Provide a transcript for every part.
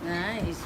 Nice.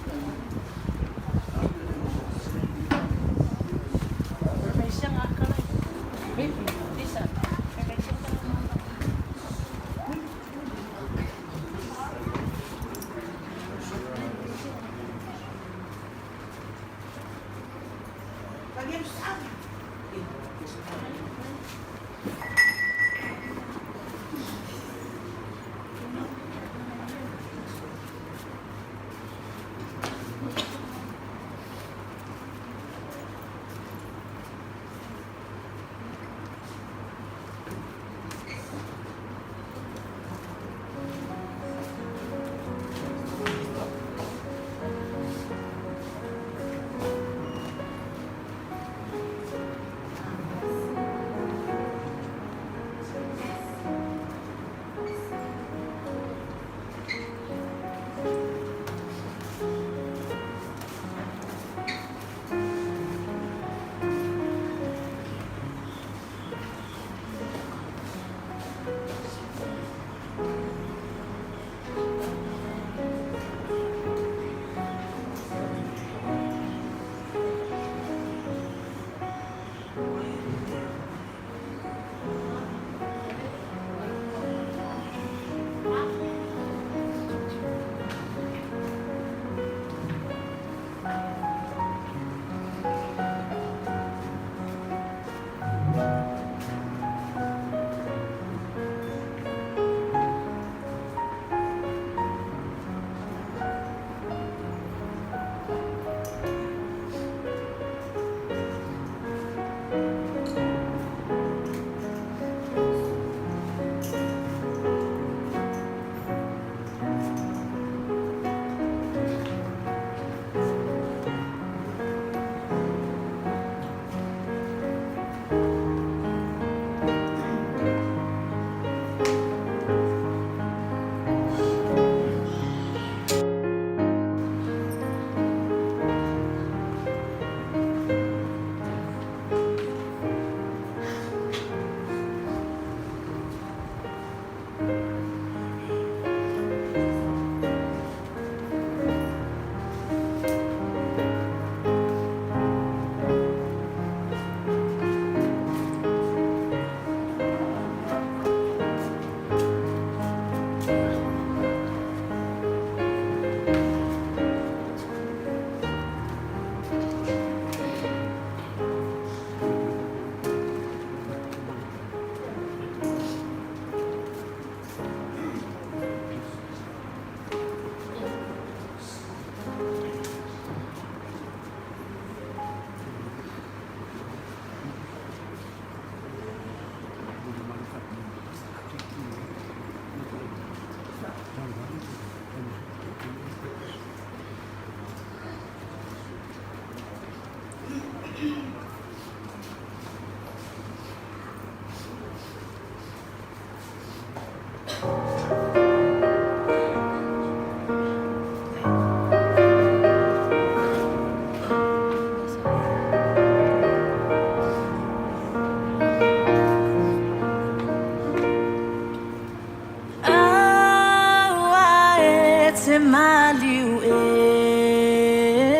maliu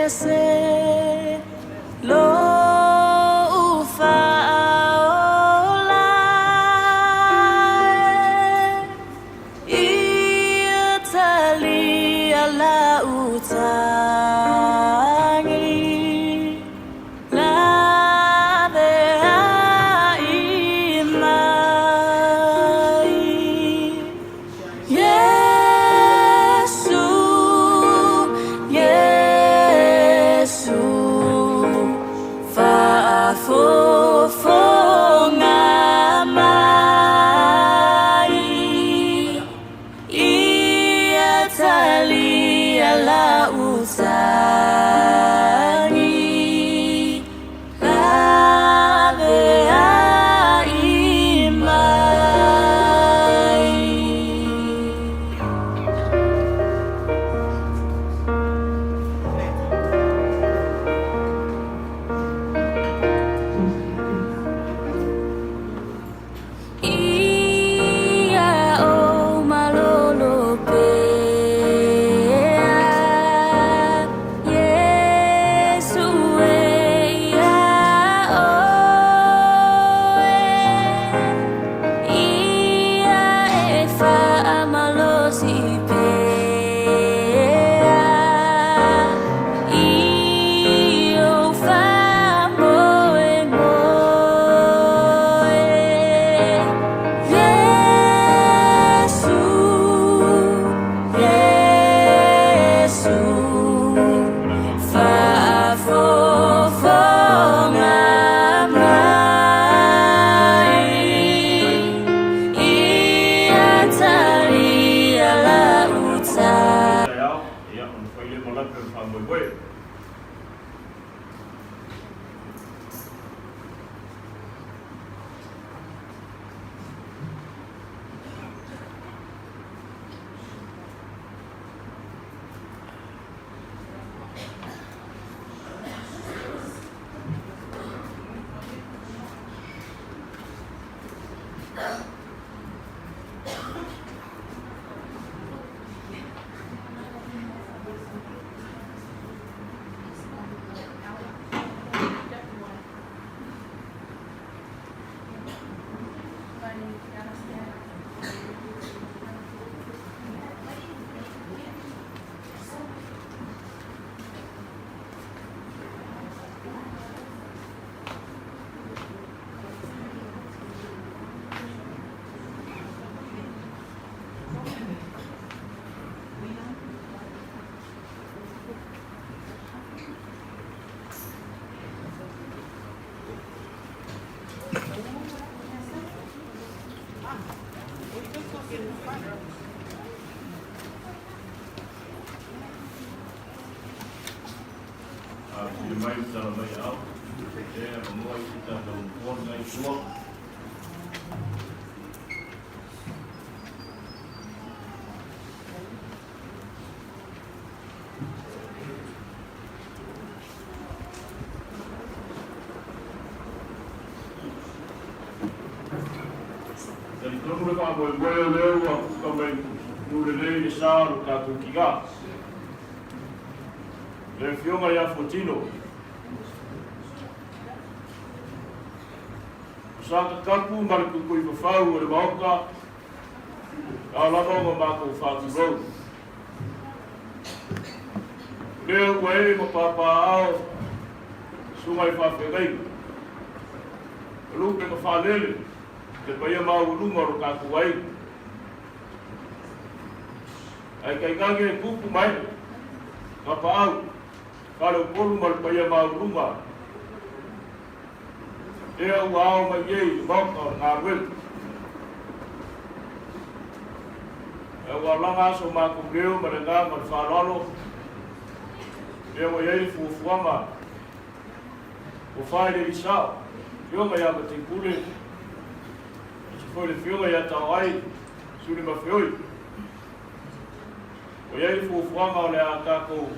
ese lo ufa ola Italy ala utangi la Le fioma ya fotino. Saka kapu marku kui fafau o le maoka. A lano mako fatu road. Leo wei mo papa ao. Sumai whawherei. Lupe ka whalele. Te paia mau lunga ro kaku wai. Ai kai gange kupu mai. Papa au. Kalau polu mal paia mau lunga. Ea uau mai yei moka ngā wil. Ea walanga so mako reo marenga mal whalalo. Ea wa yei fuafuama. O whaere i sao. Whionga ia ma te kule. Si whaere whionga ia tau ai. Suri ma whioi. O yei fuafuama o le a kako.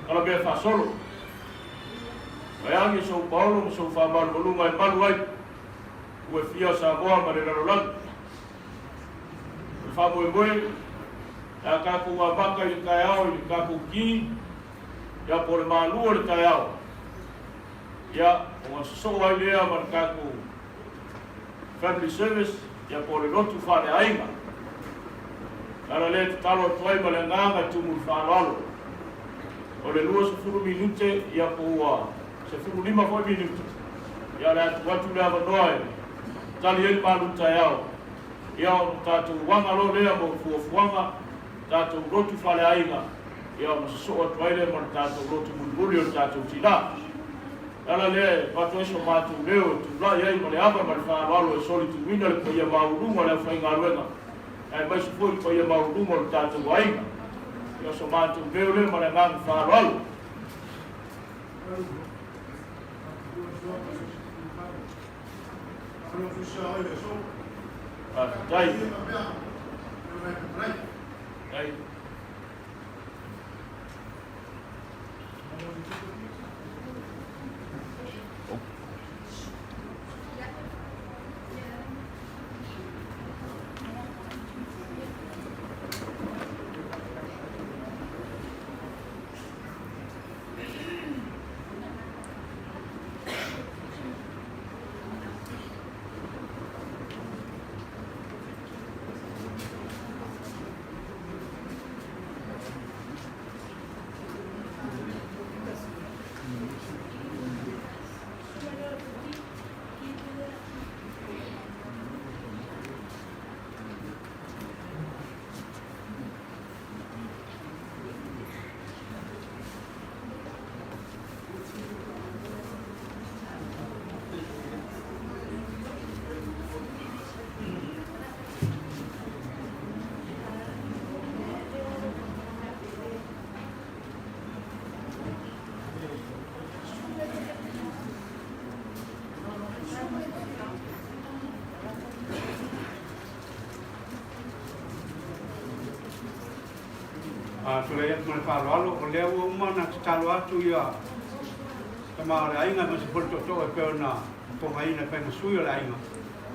Kala bea whasolo. Mai angi so paulo mo so whamaru malunga e malu ai. Ue whia sa moa ma re raro lang. E whamoe moe. Ya kaku wa baka i kai au i kaku ki. Ya pole malua le kai au. Ya o so ai lea man kaku family service ya pole lotu whare ainga. Kara le te talo tuai ma le nganga tumu whanalo. O le lua se furu minute ya pua se furu 5 minute. Ya le atu watu le avanoa e. Tali ele malu tai au. Ya o tātou wanga lo lea mo fuafuanga. Tātou lotu whare ainga. Ya o so atu aile ma tātou lotu mulmuli o tātou tina. Ala le pato eso matu leo tu la ia ma le ava ma le whanalo e soli tu wina le pa ia maurunga le whainga luenga. Ai mai se foi pa ia maurunga le tātou wainga. Ia so matu leo le ma le ngang whanalo. Dai. Dai. Tulai mo le whāroalo, o lea ua umana te talo atu ia ka maa le ainga ma se polito to e peo na ponga ina whainga sui o le ainga.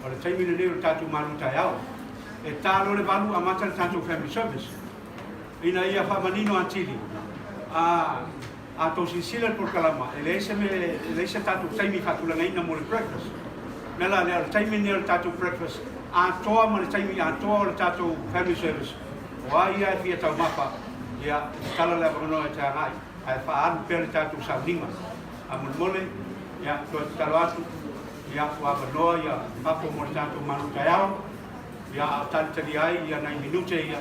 O le taimina leo le tātou manu tai au. E tālo le walu a mata le tātou family service. Ina ia whamanino antili. A tau sinsila le porkalama. E le eise tātou taimi whatulanga ina mo le breakfast. Mela lea le taimina le tātou breakfast. A toa ma le taimi a toa o le tātou family service. O a ia e fia tau mapa. Ia tala le abono e tāngai, ai whaan pere tātou sauninga. A mole, ia toa te talo atu, ia kua abonoa, ia papo mo tātou manu tai au, ia a tantari ai, ia 9 minute, ia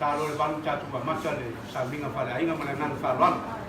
talo le balu tātou ka mata le sauninga whare ainga ma le ngana wharoanga.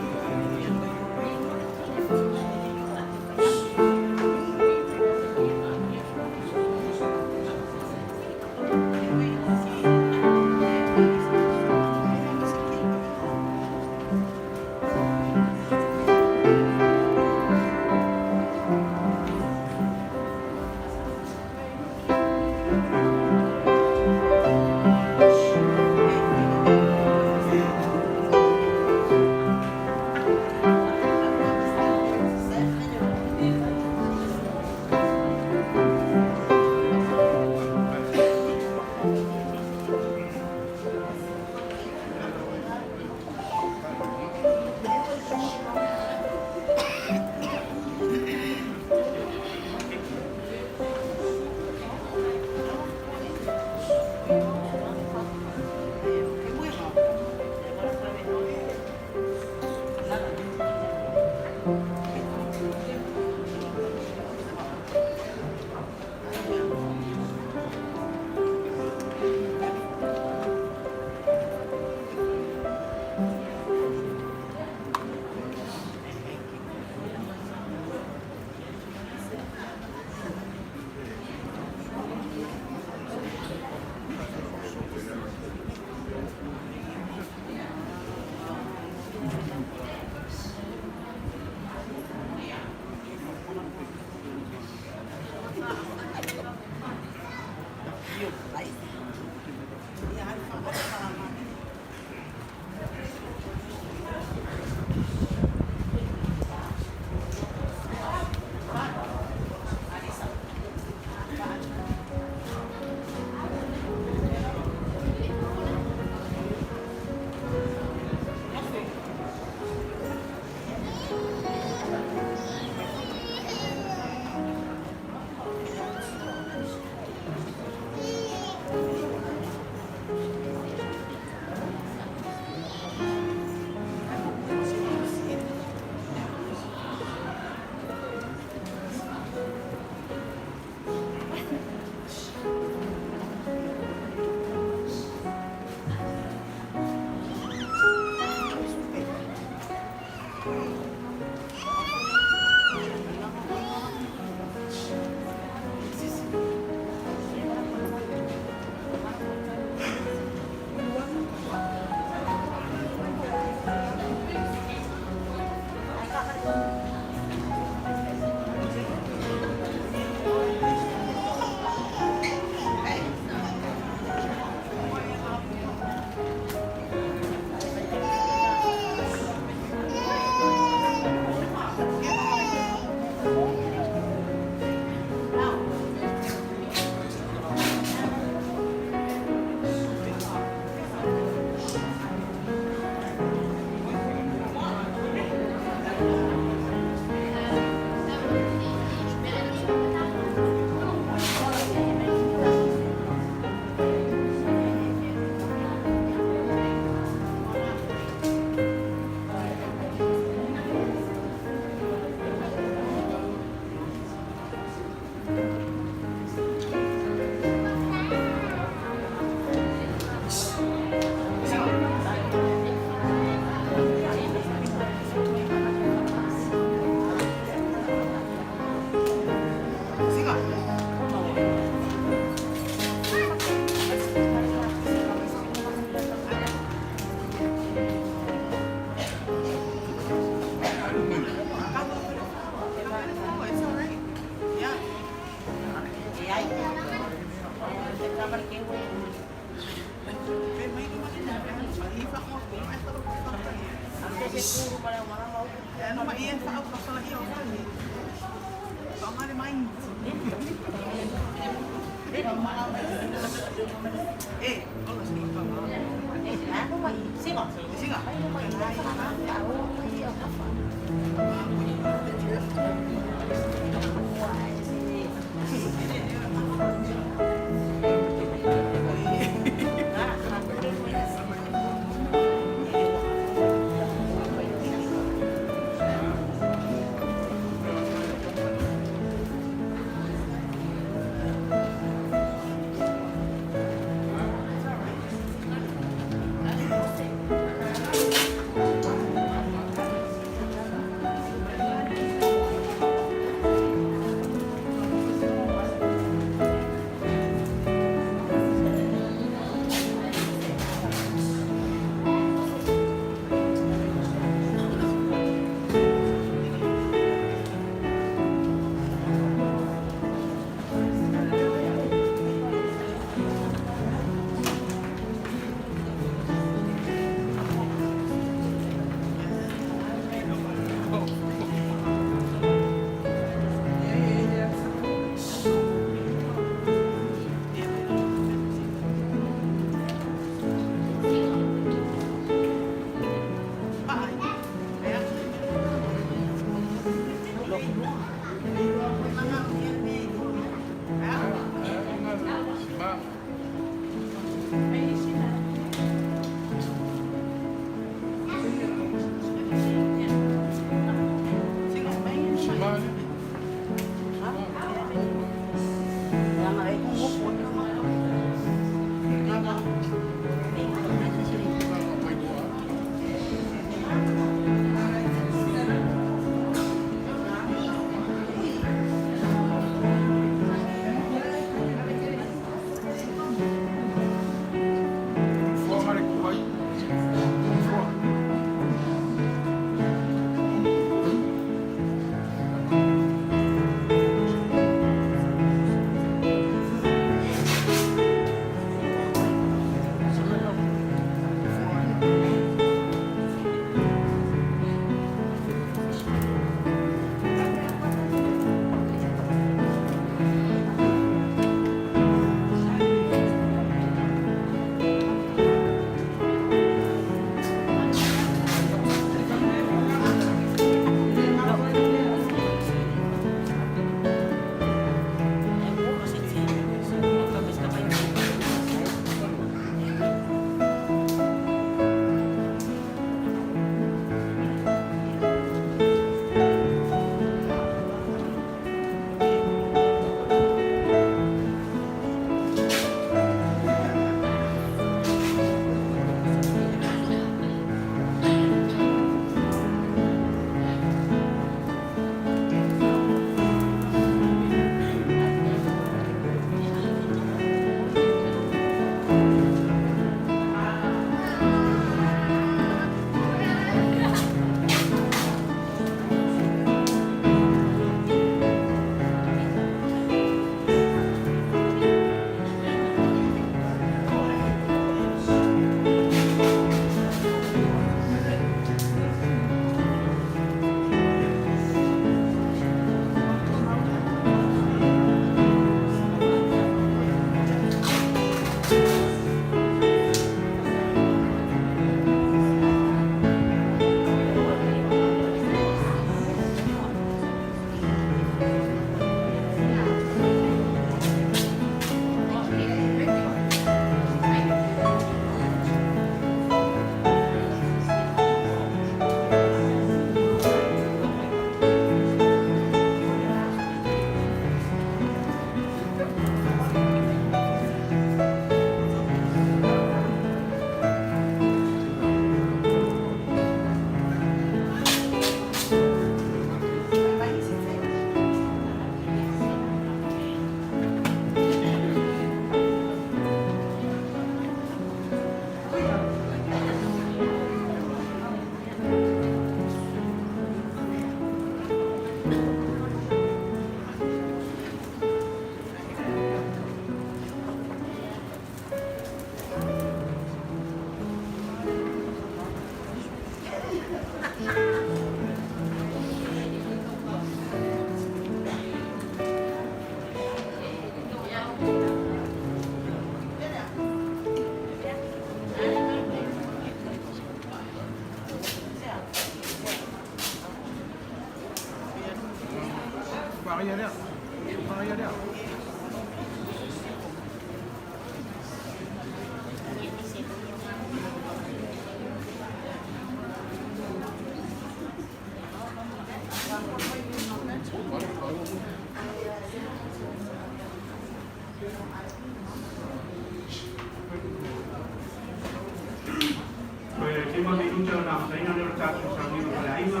Terima minuto na saina le tatu sa ni ko la ima.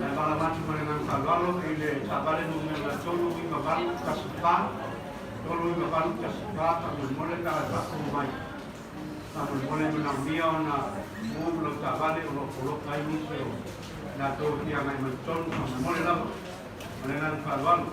Na bala matu ko na ka galo ile tabale no me la tolu i ma balu ka spa. Tolu i ma balu ka spa ta mo mole ka ta ko mai. Ta mo mole na mia na mo lo tabale o lo kai ni se na to ki mai ma tolu mo mole la. Mole na ka galo.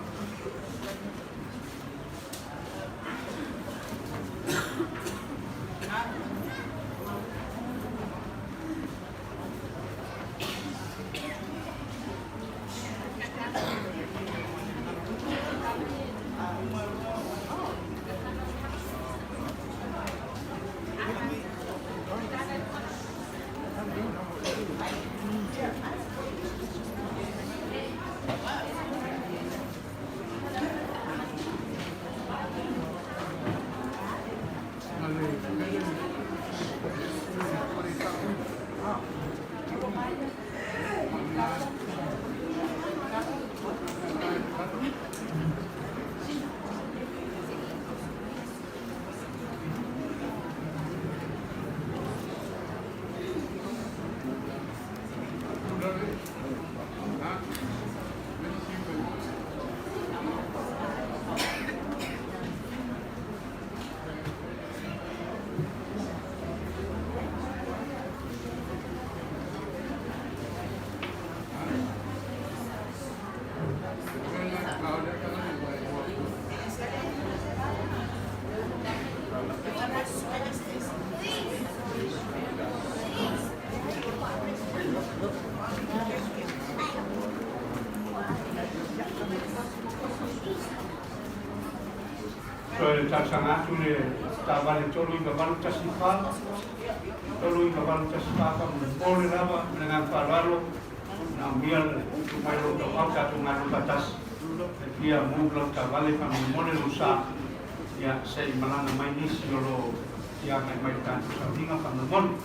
Taksana tu le tabale tolu i babalu tasifa tolu i babalu tasifa ka mole lava dengan paralo na mial mai lo ka ka tu ngaru batas dia muglo tabale ka mole lusa ya sei malanga mai ni solo ya mai tan sa dinga ka mole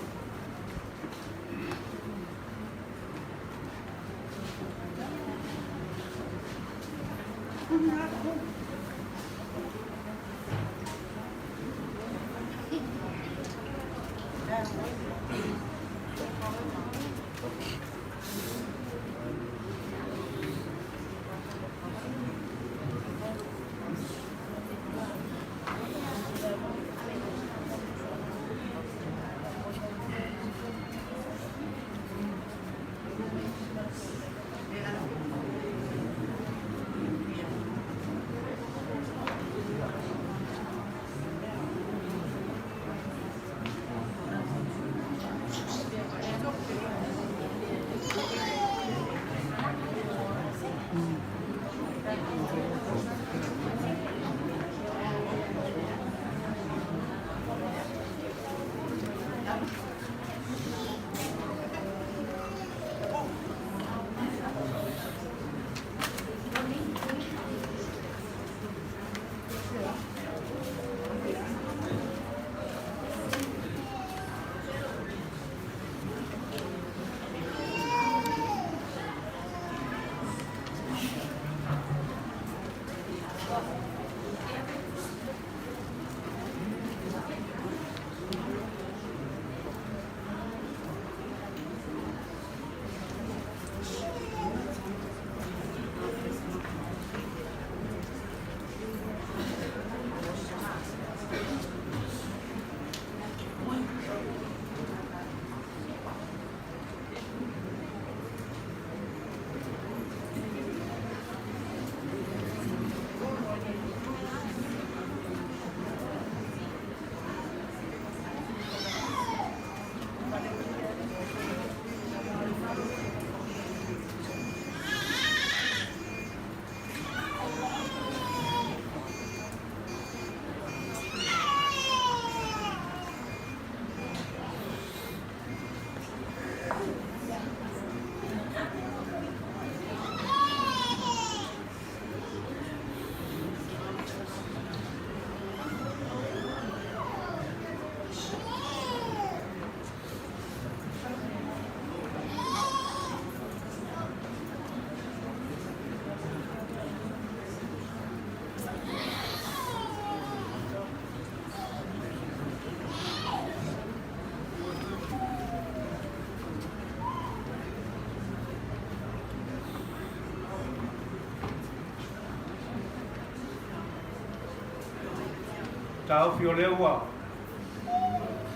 tau fio leo wa.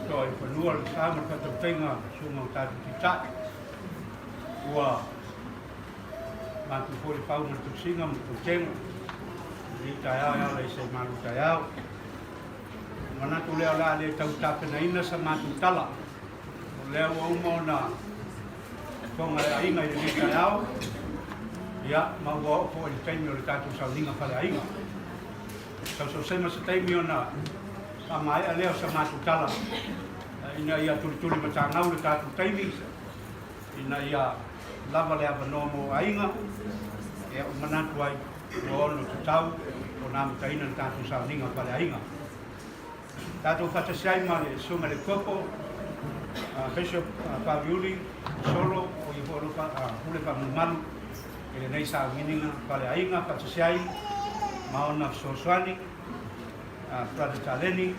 Toi panua le sama kata tenga sunga tatu titak. Ua matu fori pau na tu singa matu tenga. Di tayau ya le se malu tayau. Mana tu leo la le tau tapena ina sa matu tala. Leo umo na konga ainga i le tayau. Ya mau wa ko i taimi o le tatu saulinga pale ainga. Sau sema se taimi ona amai a leo sa matu tala. Ina ia tuli matangau le tatu taimi. Ina ia lava le avanomo ainga. E o manatu ai o ono tutau o nā mutaina le tatu saulinga pale ainga. Tatu whatasai ma le sunga le kopo. Bishop Paviuli solo o i horo hule whamumalu. Ele nei sa mininga pale ainga whatasai. Maona Soswani, Brother Taleni,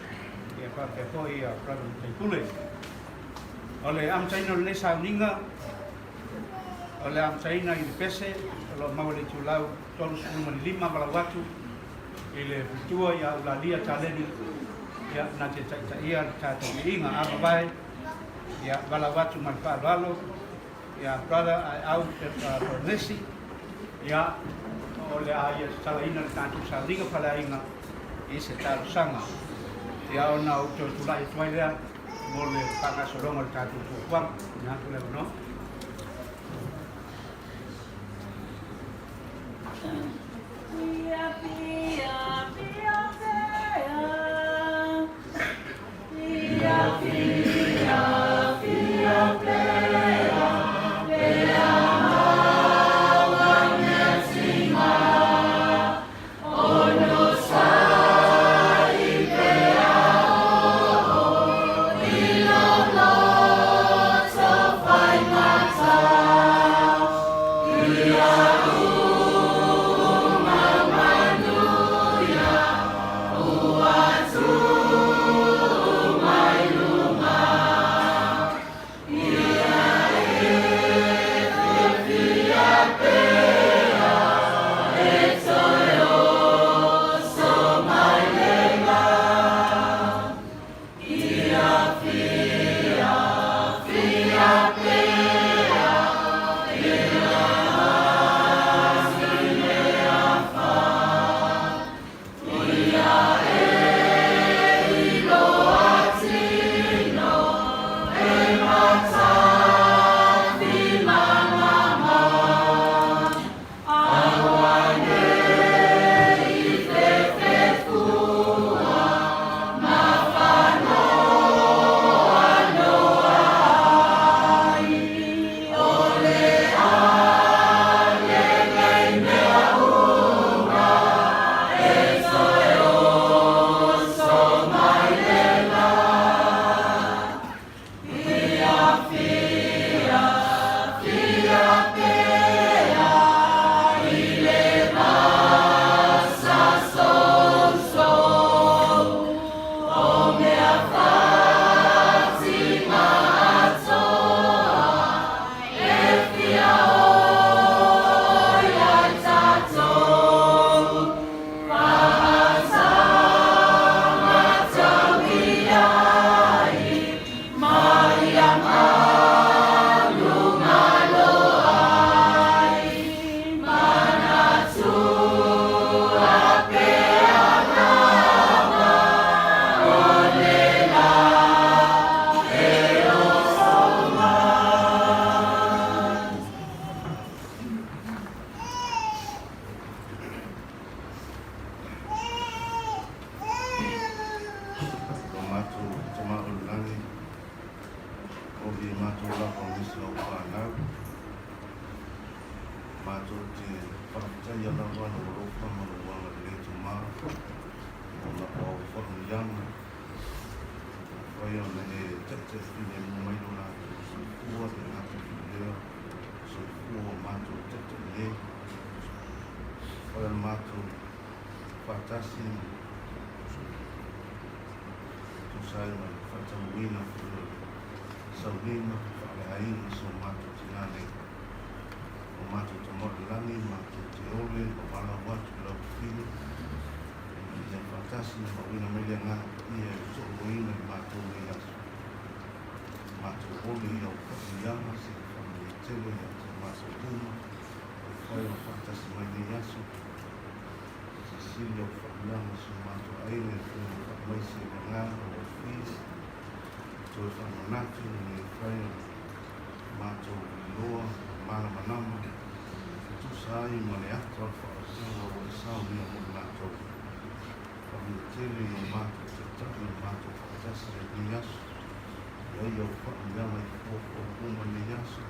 e whakehoi Brother Teipule. Ole am taina le sa uninga, ole am taina i pese, lo mawale tulau tolu suma ni lima malawatu, ile putua ya ulalia Taleni, ya na te ia tata inga ababai, ya malawatu malpalalo, ya Brother au Nesi, ya ole aia salaina le tatu salinga palainga i se tau sanga. Ia ona o tō tulai tuailea mo le whakasoronga le tatu tuakuang. Nā tu leo no. Pia, pia, pia, pia, pia, pia, pia, pia. ia whakatasi na wina mai ngā ia so wina i mātou i aso. Mātou oli i au whakianga se whamia tele i atu mātou tuma. Whai o whakatasi mai i aso. Se sili au whakianga so mātou aile e whai o whakmai se ngā o whis. Toi whamanatu ni whai o mātou i loa, mana manama. Tu sai mane atu al whakasanga o e sao ni o mātou. Tele i mātou te tahi i mātou whakatasi e ni aso. Ia i au whakianga i kōko kuma ni aso.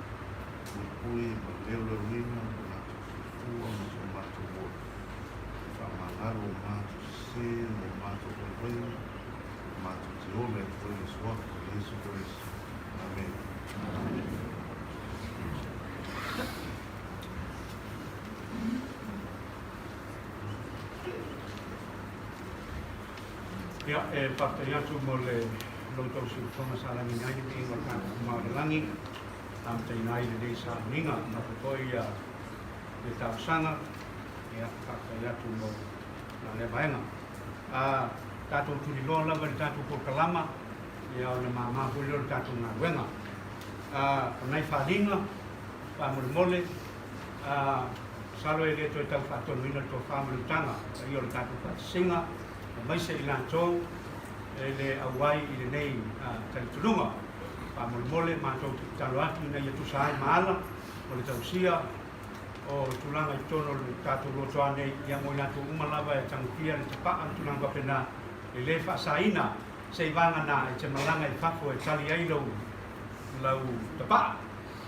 Ni pui ma leo leo nina o mātou whifua ma so mātou o. Whamangaro o mātou se o mātou o whaia. Mātou te ole e whaia suaku o Jesu Christ. Amen. Ia, pakta atu mo le loutau si whonga sa langi nai ni inga kāna kumare langi. Tam te nai le sa ninga na kutoi le tau sanga. Ia, pakta atu mo na le vaenga. Tātou turi loa lava le tātou ko kalama. Ia o le māma huli o le tātou ngā wenga. Nai whalinga, whamule mole. Salo e le toi tau whatonu ina to whamule tanga. Ia o le tātou whasinga. Mai se i lantou e le awai i le nei talitulunga. Whamole mātou talo atu ina ia tusai maala o le tausia o tulanga i tono le tātou rotoa nei ia mo i lantou umalawa e tangutia le tapaa tulanga pena e le whaasaina se i vanga na e te malanga i whako e tali ai lau tapaa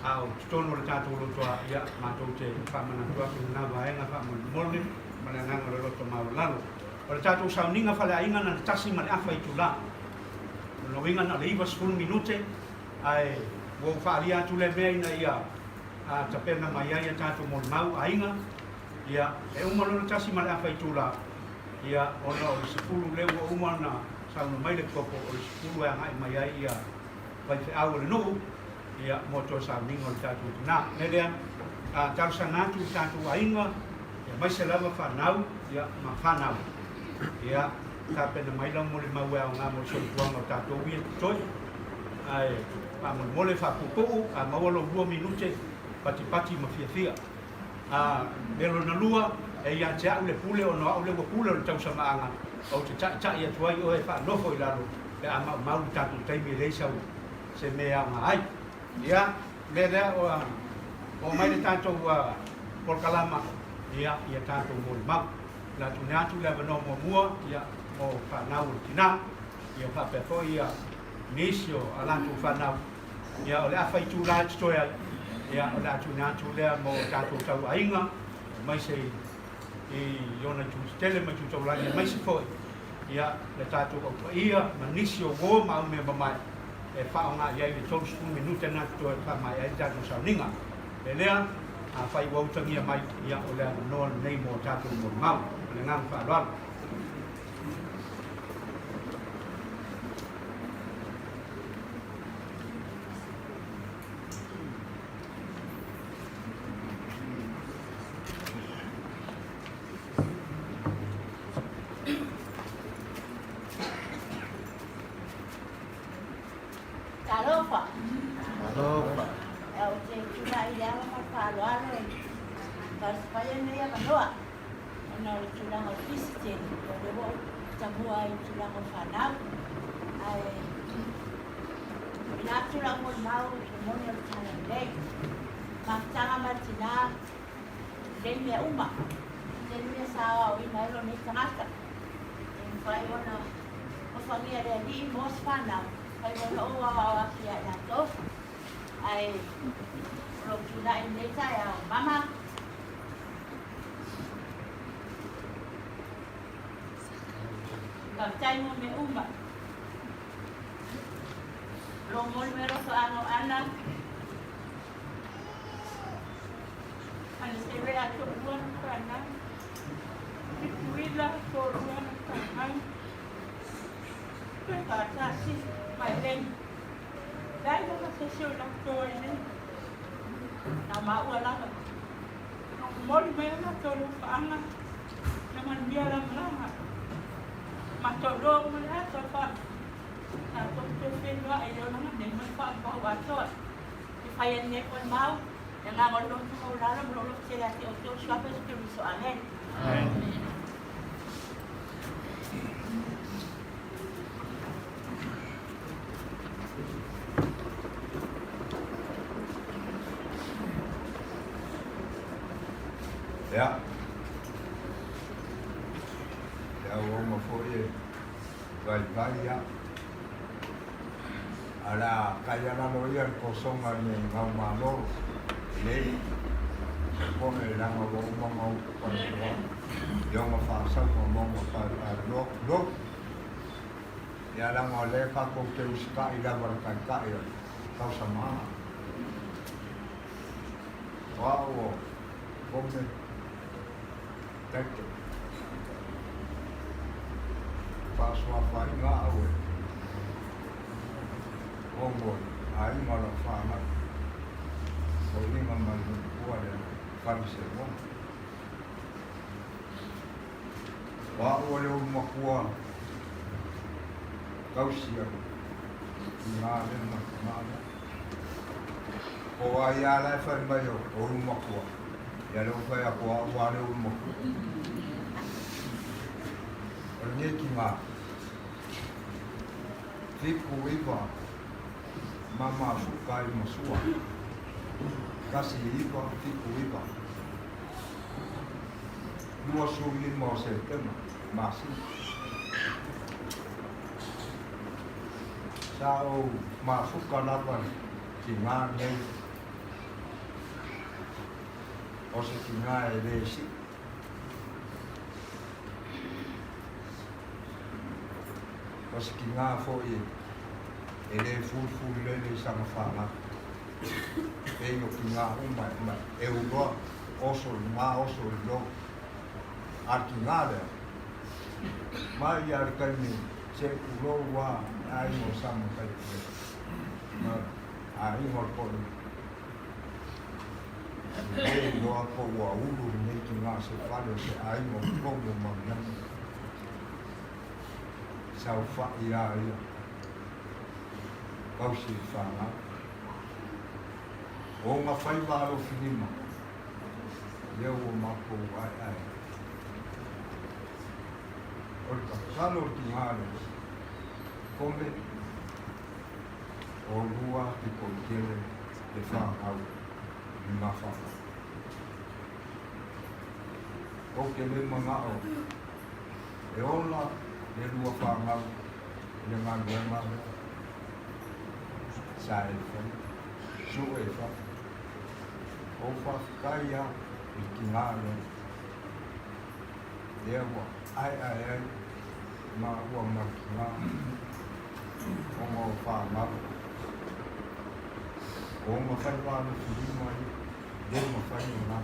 au tono le tātou rotoa ia mātou te whamanantua ki ngā vaenga whamole mananganga le roto mawalalo. O le tātou sauninga whale ainga na tasi ma le awha i tula. No inga na le iwa 10 minute, ai wau whaalia atu le mea ina ia tapena mai ai a tātou mo le mau ainga. Ia, e umalo le tasi ma le awha i tula. Ia, ona o le sifuru leu o umana sauna mai le koko o le sifuru e angai mai ai ia vai te au le nuu. Ia, moto sauninga o le tātou tuna. Nelea, tātou sangatu tātou ainga, ia mai se lava whanau, ia ma whanau. Ia, ka pena mai lau mole maue au ngā mo soi tuanga o tātou ia toi. Ai, pa mole whapupu, a mawalo 2 minute, pati ma fia. Melo na lua, e ia te au le pule o noa au le wapule o le tausa maanga. O te tai atuai o e wha nofo i lalo, le a mau tātou taimi reisau se mea au ngā ai. Ia, me rea o mai le tātou porkalama, ia tātou mole mau. La tunatu le vano mo mua ia mo whanau tina ia whapefo ia nisio alantu whanau ia o le awhai tūla stoia ia o le tunatu le mo tātou tau ainga mai se i iona tūstele mai tūtau lani mai se foi ia le tātou au ia ma nisio wō mau me mamai e whaonga ia i le tolu 10 minute na toa whamai ai tātou sauninga e lea a whai wautangia mai ia o le noa nei mo tātou mo mau le ngam whaaloalo. Tarofa. Eu te tuna i lea ma whaaloalo e Paspaya nei a manoa. Ona o tulanga fisite, o le wo tamua i tulanga whanau. Ai, ina tulanga o mau, i moni o tana lei. Maktanga matina, lei mea uma. Lei mea sawa o ina ilo nei tangata. E whai ona, o whangia rea li i mos whanau. Whai ona o awa ki a nato. Ai, o tuna i nei tai au mama. Kaptai mo me uma. Lomol mero so ano ana. Ano se ve ato buwan kana. Wila for buwan kana. Kata si mai len. Dai mo se sio na to ine. Na ma wala. Mol mero na to kana. Naman biara mlama. mà chỗ đô mà đã cho con là tôi phê nó ai đâu nó để mình con bảo quản thôi phải anh nhé con máu yang nggak mau mau dalam belum saya lihat itu siapa itu soalnya ya orang mafoi baik ya ala kaya na loyan kosong ni ngau malo le ko me lang ngau pa yung mafasa ko mo lo ya lang ole ka ko te uska ila barkan ka ya tau sama wow come tete paswa fa nga awe Ongo, ai mala fama. So ni mama ni kuala kanse mo. Wa ole makua. Kausia. Ngale ngale. O ai ala fa mayo o makua. Ya lo fa ya kwa wa le makua. Ni kinga. Fiku iba. Mama sukai masua kasi iba tiku iba dua suli mau setema masih sao masuk kalapan kingan ni ose kingan edesi ose kingan foi ele full le sama fala e yo kinga uma e ugo oso lo arkinale ma ya kani se ugo wa ai mo sama kai ma ai mo ko e yo ko wa ulu ne kinga se falo se ai mo ko mo ma sa fa ya kau si fanga o nga fai varo finima leo o mako ai o ka kalo tingale come o lua ki kontiene de fanga au ni mafa o ke le manga o e ola le lua fanga le manga sai sue fa o fa kaya ikingalo dewa ai ma wa makina o mo fa ma o mo fa pa no fili mai de mo fa ni na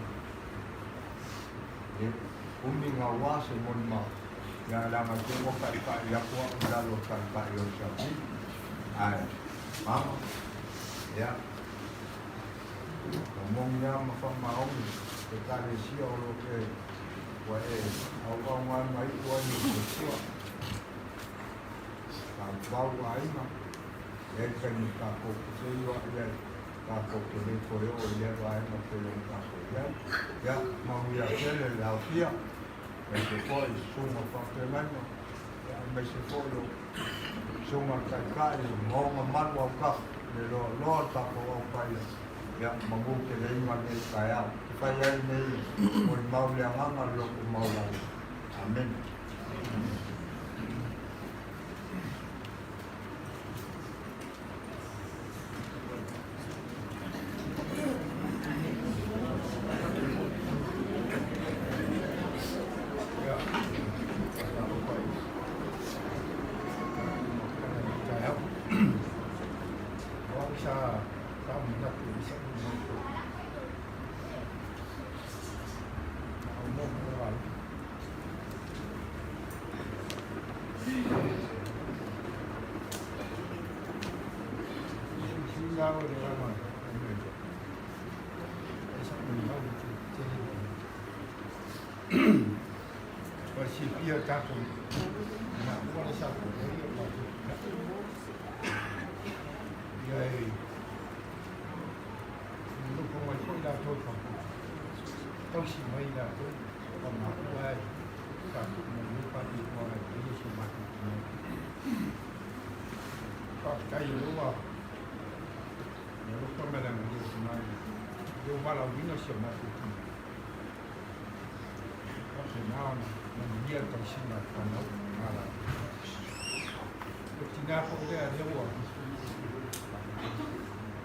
e o mi nga wa se mo ma ya la ma ke mo ka ya ko da lo ka yo sa ai mama ya ngomongnya mafamao ke kale sio lo ke wa au wa mai wa ni sio ka wa ai ma e ka ni ka ko se yo ya ka ko ke le ko yo ya wa ai ma ke le ka ko ya ma ya ke le la fia e ke poi suma fa ke mano ya me se poi suma kai mo man wa ka le lo ta ko pai ya mabu ke le ma ne kaya pai ai ne mo mau le ngama lo ko mau la amen Dia takut nak sa ko ia ma ia lu ko mai ko da to ko to si mai da to ko ma ko ai ka ko mu pa di ko ai ni so ma ko ka kai lu wa lu ko me da ni so mai eu vou lá vir no chão mais pouquinho. Porque não dia tão cima para não nada. Eu tinha por ter a deu o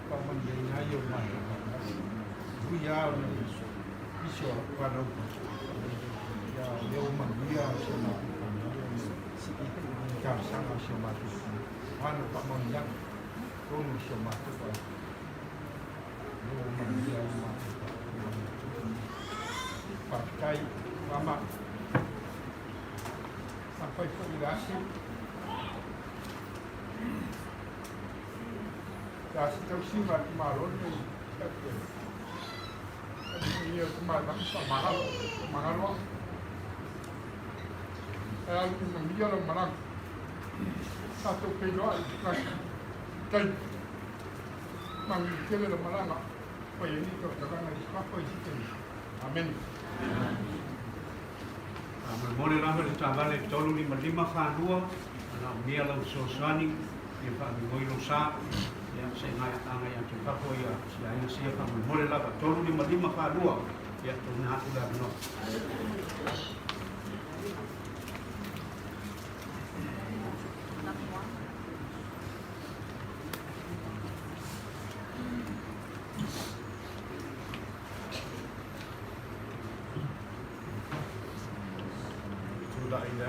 para manter na eu mais. O ia isso para não ya eu mandia chama já chama chama ano para manhã como chama pakai mama sampai koordinasi kasih tersimat malu ni ini kemarin mahal mahal aku mengira orang mana satu kilo kai manggil orang mana Poi ini kalau jangan lagi apa itu, amin. Mole la me tavale tolu ni malima khanua na mia la sosani e fa mi voi lo sa ya se ngai anga ya tu pa ya sia ya sia fa mole la tolu ni malima khanua ya tu na tu la no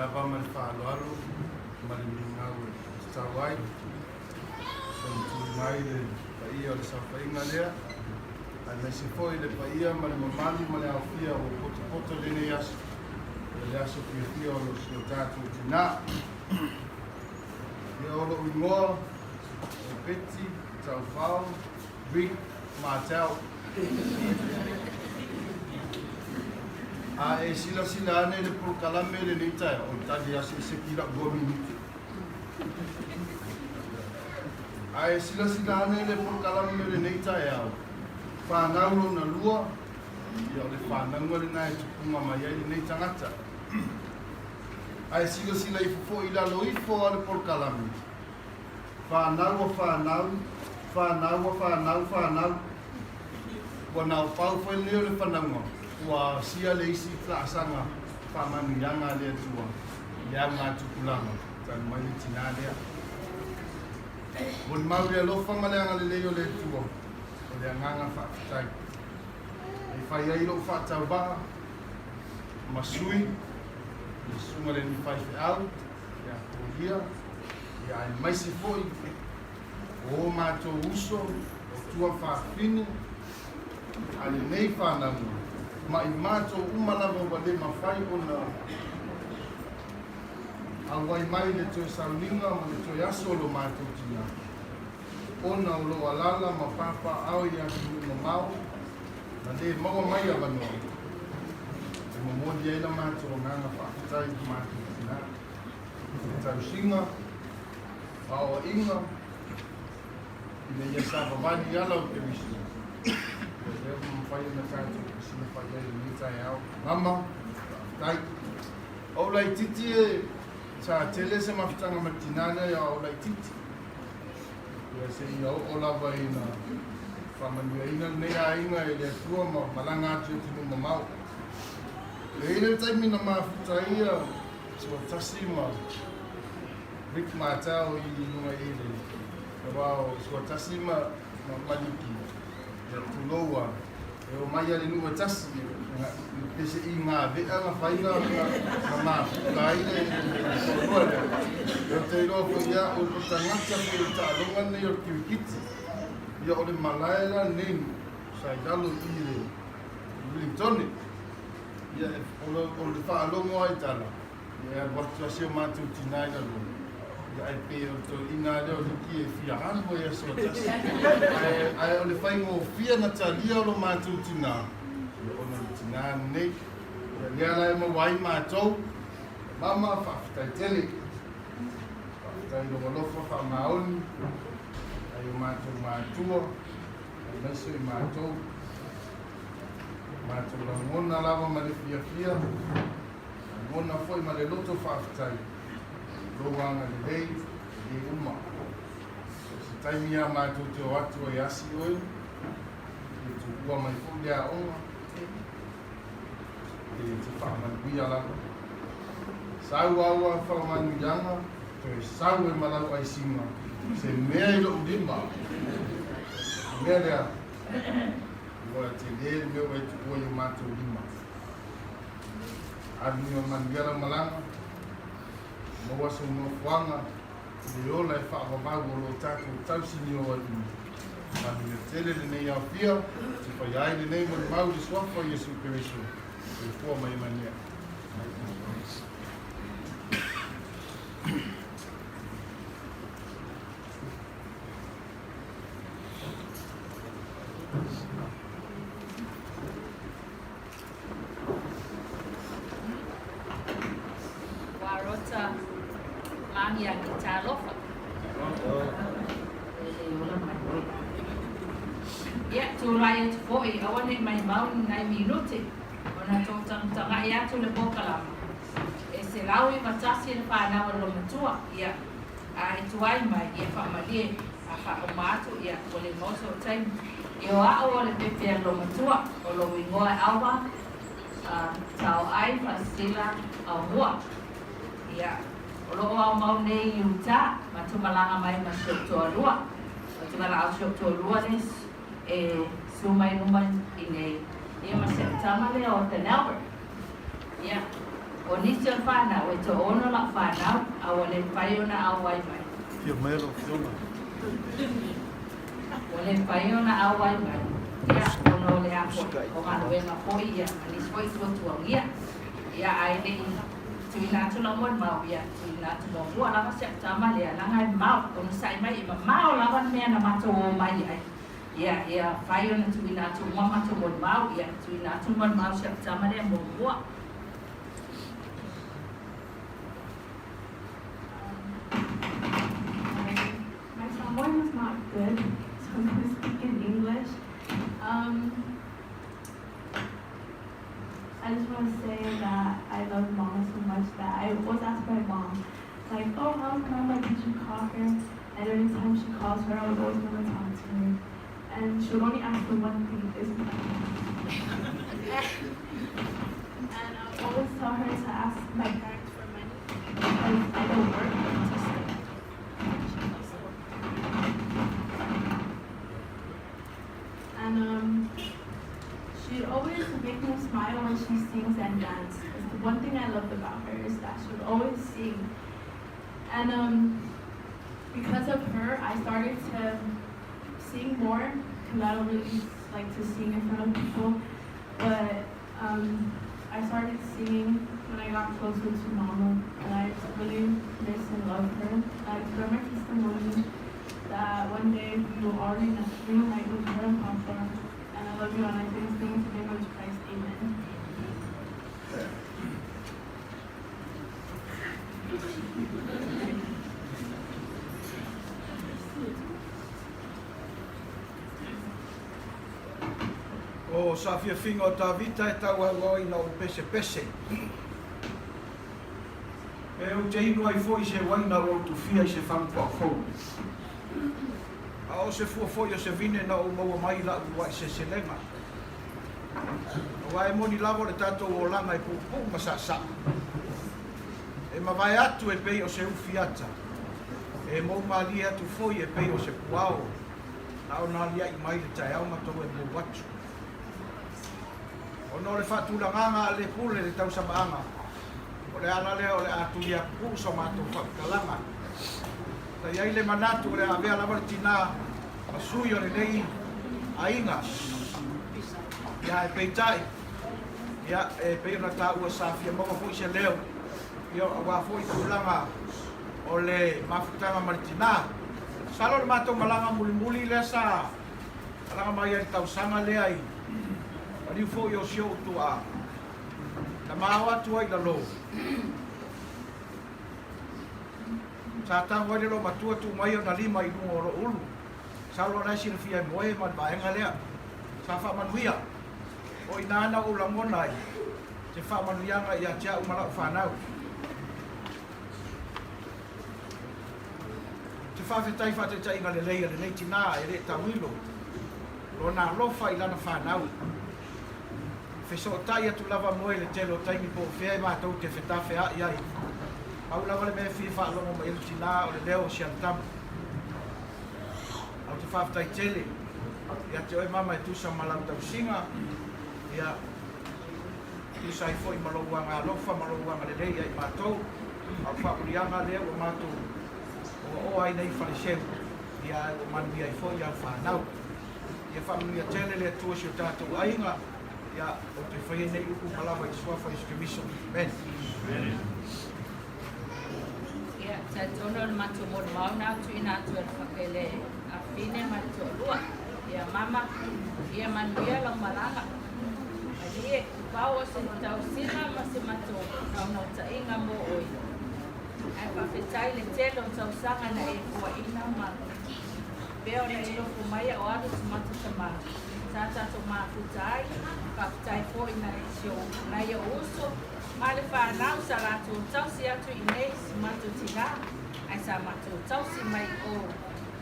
Apa manfaat Moegau Tawai Sontunai le paia o sampai ngalea ana se foi le paia ma le mamali ma le afia o poto le ne as le aso pia o lo tatu tina e o lo ingoa o peti tau fao big matau a e sila ane le por kalame le nita o tadi ase se kira 2 minuti a e sila ane le por kalame le nita ya fa naulo na lua ya le fa nango le nai tukunga mai le nita ngata a e sila i fo ila lo i fo le por kalame fa nau wana pau foi le fa nango wa sia le isi tlasanga pa manuyanga le tua yanga tukulanga tan mai tinale bon mau le lo fa malanga le yo le tua o le nganga fa tai e fa ia lo fa tava masui le sunga le ni fa out ya podia ya mai se foi o mato uso o tua fa fini ale nei fa nango ma i mato umalava wale mawhai o na awai mai le toi sauninga ma le toi aso lo mato tina o na ulo alala ma papa au i aki ma mau na le mawa mai a wanoa e ma modi eila mato o nganga whakatai mato tina tau singa a o inga i le iasa wawani ala o te wisi eu não faz na casa, se não faz ele nem sai ao. Mama, tai. Olha titi, sa tele se mafutanga matinana ya olha titi. Eu sei eu olha vai na família ina nem ainda ele tua malanga tu no mamau. Ele tá me na mafutai se você cima. Rick matao e não é ele. Wow, se você cima maliki. Tuloa e o mai ali nua tasi pese i ngā vea ngā whainga ngā mā kai e soruare e o te iroa ko ia o tangata ko i tālonga nei o kiwikiti ia o le malaela nei sai dalo i le Wellingtoni ia o le whaalongo ai tala ia watu asio mātou tinai na lo ai pe o to ina leo ki e fia hango ia so tasi ai o le whaingo fia na talia o lo mātou tina o na tina nei ia la e mawai mātou mama whaftai tele tai logolofa whamaoni, ai o mātou mātua, ai naso i mātou, mātou la ngona lava ma le fia, ngona foi ma le loto whaafitai, lowanga le lei, le uma. Se taimi a mātou te o atu ai asi oi, e tu ua mai fo lea onga, e te whaamanuia lava. Sau aua whamanuianga, to e sau e malau ai singa, se mea i lo udima. Mea lea, ua te lea mea wai tu ua i mātou lima. Arunga manuiara malanga, mawaso no fuanga, le ola e whaamamau o lo tātou tausini o atu. Manu e tele le nei au pia, te whai ai le nei manu mau le swafa Yesu Keriso, e fua mai mania. Warota mangi a ki tā lofa. Ia, tūrai atu fōi, awane mai mauni nai minuti, o na tō tangutanga i atu le pokalama. E se lau i matasi le whānawa lo matua, ia, a e tuai mai, ia whaamalie, a wha o mātu, ia, o le moso o taimi. I o ao o le pepea lo matua, o lo ingoa e awa, tau ai, pasila, au mua. Ia, o lo au mau nei i uta, ma tumalanga mai ma sioktoa rua. O tumala au sioktoa rua nes, e sumai numan i nei. Ia ma se tamale o te Nelbert. Ia, o nisi o whanau, e to ono la whanau, a o le pai ona au wai mai. Fio melo, fiona. O le pai ona au wai mai. Ia, ono le apo, o manu e ma poi ia, anis poi tua ia. Ia ai le tui nātu la mon mau ia, tui nātu la mua lava se tamale, a langai mau, ono sai mai ima mau lava mea na mato o mai ai. Ia, whai ona tui nātu mua mato mon mau, ia, tui nātu mon mau se tamale mo mua. My Samoan is not good, so I'm going to speak in English. I just want to say that I love Mama so much that I was asked by Mom, like, oh, how's Mama? Did you call her? And every time she calls her, I would always want to talk to her. And she would only ask for one thing, isn't that And I would always tell her to ask my parents for money because I don't work to study. And she always make me smile when she sings and dances. The one thing I loved about her is that she would always sing. And because of her, I started to sing more because I don't really like to sing in front of people. But I started singing when I got closer to Mama, and I just really miss and love her. I heard my testimony that one day we were all in a room like with her and Papa. And I love you, and I say these things in the name of Christ. Amen. O sa fia finga o ta vita e tau au ina o pese pese. E o te inu ai foi se waina o tu fia i se whankua kou. A o se fua foi o se vine na o maua mai la ua i se selenga. O ai moni lavo le tatou o langa e pupu ma sa sa. E ma vai atu e pei o se ufiata. E mou mali atu foi e pei o se puao. Na o na lia i mai le tae au matou e mou watu. O no le whatulanganga a le pule le tau samaanga. O le ana lea o le atu lia puso mātou whakalanga. Ta iai le manatu o le avea lama le tina masui o le nei a inga. Ia e peitai. Ia e peina ta ua safia mawa fui se leo. Ia wa fui tulanga o le mafutanga maritina. Salo le mātou malanga muli le sa. Alanga mai ai tau sanga le ai. Ariu fo yo sio tu a. Na mawa tu ai la lo. Sa tango le lo matua tu mai ona lima I lunga o lo ulu. Sa lo nai sila fia moe man vaenga lea. Sa wha manuia. O ina ana o la mona I. Te wha manuianga I a tia umala o whanau. Te whawhetai whatetai inga le leia le nei tina e re tawilo. Lo nā lofa I lana whanau. Whesotai atu lava moe le telo taimi po whea I mātou te whetawhe a iai. Au lava le mea whia whaalongo ma ilu tina o le leo si antamu. Au te whawhetai tele. Ia te oi mama e tusa malau tau singa. Ia tusa I fo I malouanga lofa, malouanga le leia I mātou. Au whaurianga leo o mātou. O ai nei whareseu. Ia o manuia I fo I au whanau. Ia whamanuia tele le tua si o tātou ainga. Ia o te whaia nei uku malawa I suafa I skemiso. Amen. Ia, ta tono le matu mo mau na tu ina tu el whakele a fine matu lua. Ia mama, ia manuia lang malanga. Ia, pao se tau sina ma se matu au no ta inga mo oi. Ai whawhetai le telo tau sanga na e kua ina ma. Peo na ilo kumaya o atu tu matu tamara. Sa tato mafutai, whawhetai fo ina e sio na ia uso. Ma le whanau sa rātou tausi atu I nei si matu tina. Ai sa matu tausi mai o.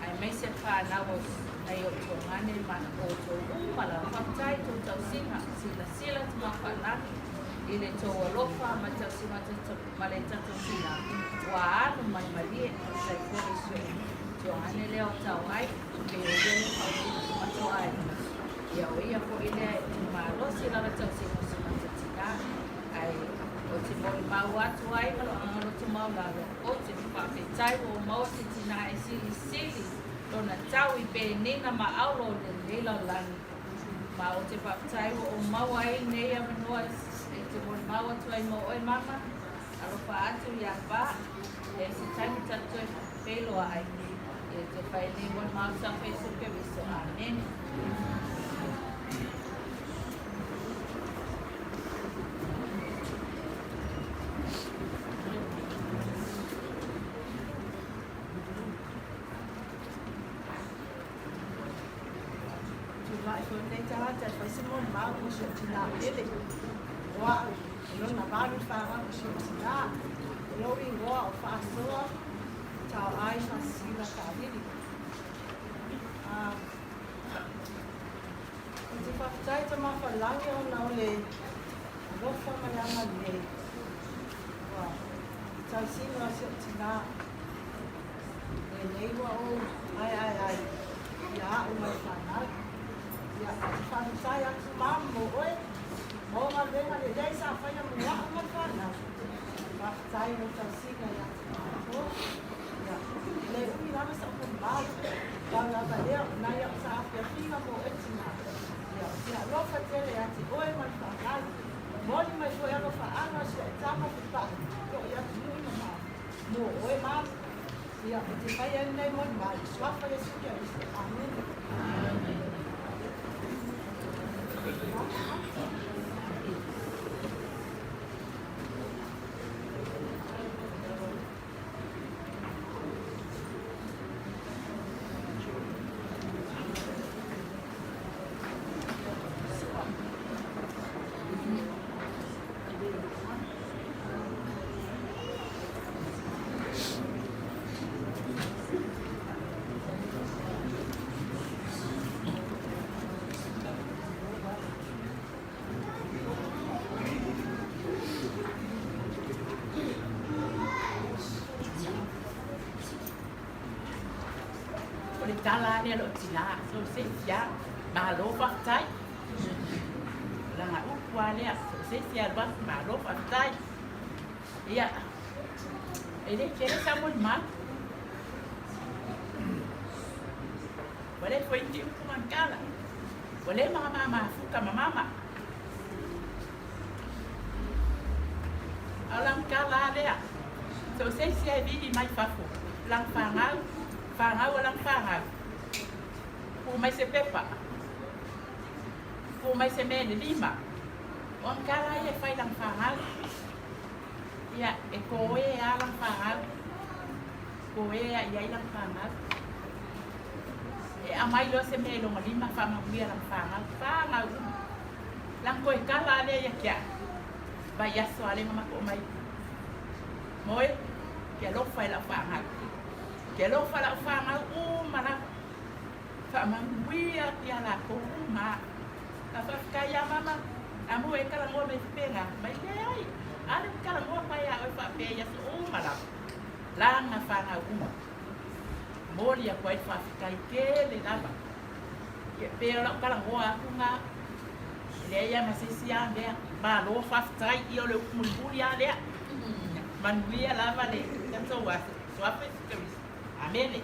Ai mei se whanau o nei o tō ngane ma o tō umala. Whawhetai tō tausinga sila sila tu ma whanaki. I le tō alofa ma tausi ma le tato tina. Wa anu mai marie sai kore sio. Tō ngane leo tau ai. Ke o yele whautina si matu ai. Ia o ia po I lea ma losi lava tausi mo si matu tina. Ai o te moi mau atu ai, malo angalo te mau lalo. O te whawhetai o mau te tina e sili sili. Lona tau I pēnina ma aulo le leila lani. Ma o te whawhetai o mau ai nei a manua e te moi mau atu ai mo oi mama. Alofa atu I a wha. E se tangi tatu e wheloa ai. E te whai nei moi mau sa whesuke viso. Amen. Nei te hata e whaise mōni māu o si o tina pele. Roa au, e lona māru whāra o si o tina. E lori roa o whāsoa, tau ai whasila ka riri. O te whawhetai ta mawhalangi o nau le rofa mananga le. Roa, I tau singa o si o tina. E leiwa o, ai. Ia au mai whanau. Ia, whawhetai atu mamu oe. O ngā venga le rei sa whaia mua o ngā whanau. Whawhetai o tau singa ia atu. Ia, le ui rama sa upo mau. Tau lava lea, nai au sa awhia whina mo e tina. Ia, ia, lofa tele ati oe mai whanau. Moni mai fo alo whaanga si e tama whipahi. Ko ia tu nui na mau. Mo oe mau. Ia, o te whaia nei moni mai. Swafa e suke a isi. Amen. Tala ne lo tina so se ya ma lo whawhetai. Ranga ukua lea so se sia ba ma lo whawhetai. Ia, e le kere sa mon ma. Wale foi ti uku mankala. Wale mama fuka mama. Alang kala lea. So se sia vidi mai fafu. Lang whanau. Whangau alang whangau. Pu mai se pepa. Pu mai se mene lima. O ang kala e whai lang whangau. Ia, e koe e alang whangau. ko e a iai lang whangau. E a mai lo se me longa lima whamawia lang whangau. Whangau uma. Lang koe kala ale ia kia. Vai aso ale ngama ko mai. Moe, kia lofa ila whangau. Kia lofa ila whangau umara. Whamawia kia la ko uma. Ka whakaya mama. Amu e kala ngoa me whenga. Mai le ai. Ale kala ngoa pai a oi whapea so umara. Langa whangau uma. Mori a koe whawhikai ke le lava. Ke pēra lau kala ngoa aku ngā. Le ia masisi a lea. Mā loa whawhikai i o le ukumuliburi a lea. Manuia lava le. Tanto wasa. Swape sikaris. Amene.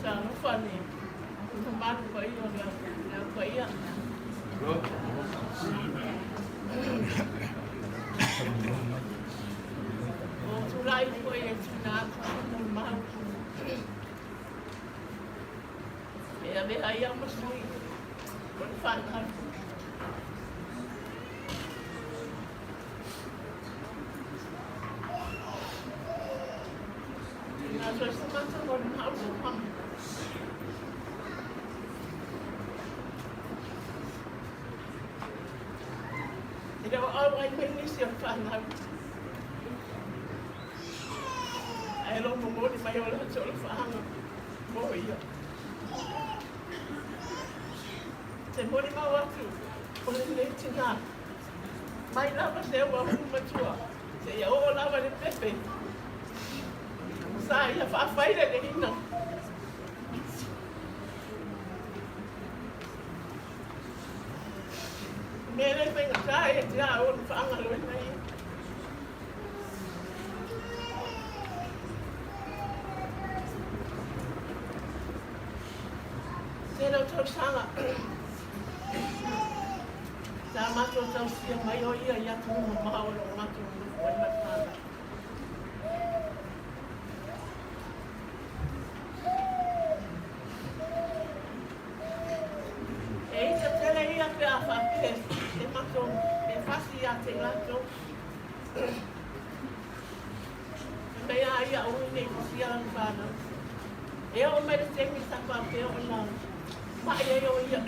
Jangan lupa nih, kemarin kau yang kau iya. Oh, tulai kau yang cina normal. Ya ayam mesti berfaham. Nah, semasa kau harus faham. Tidak orang Indonesia faham. Ayo mau di mayo lah soal faham. Oh iya. Semua lima waktu, boleh lihat Cina. Main lama saya bawa macua. Saya lama di Pepe. Saya apa ida ke hina. Mere pengen saya jauh fangal lagi. Saya dah sangat. Sama tu siang mayo ia ya tu mau orang tu buat macam. Ia ke apa ke? Macam pasti ya tinggal tu. Kaya ia ini siang sana. Ia umur tinggi sampai ke orang. Mak ia.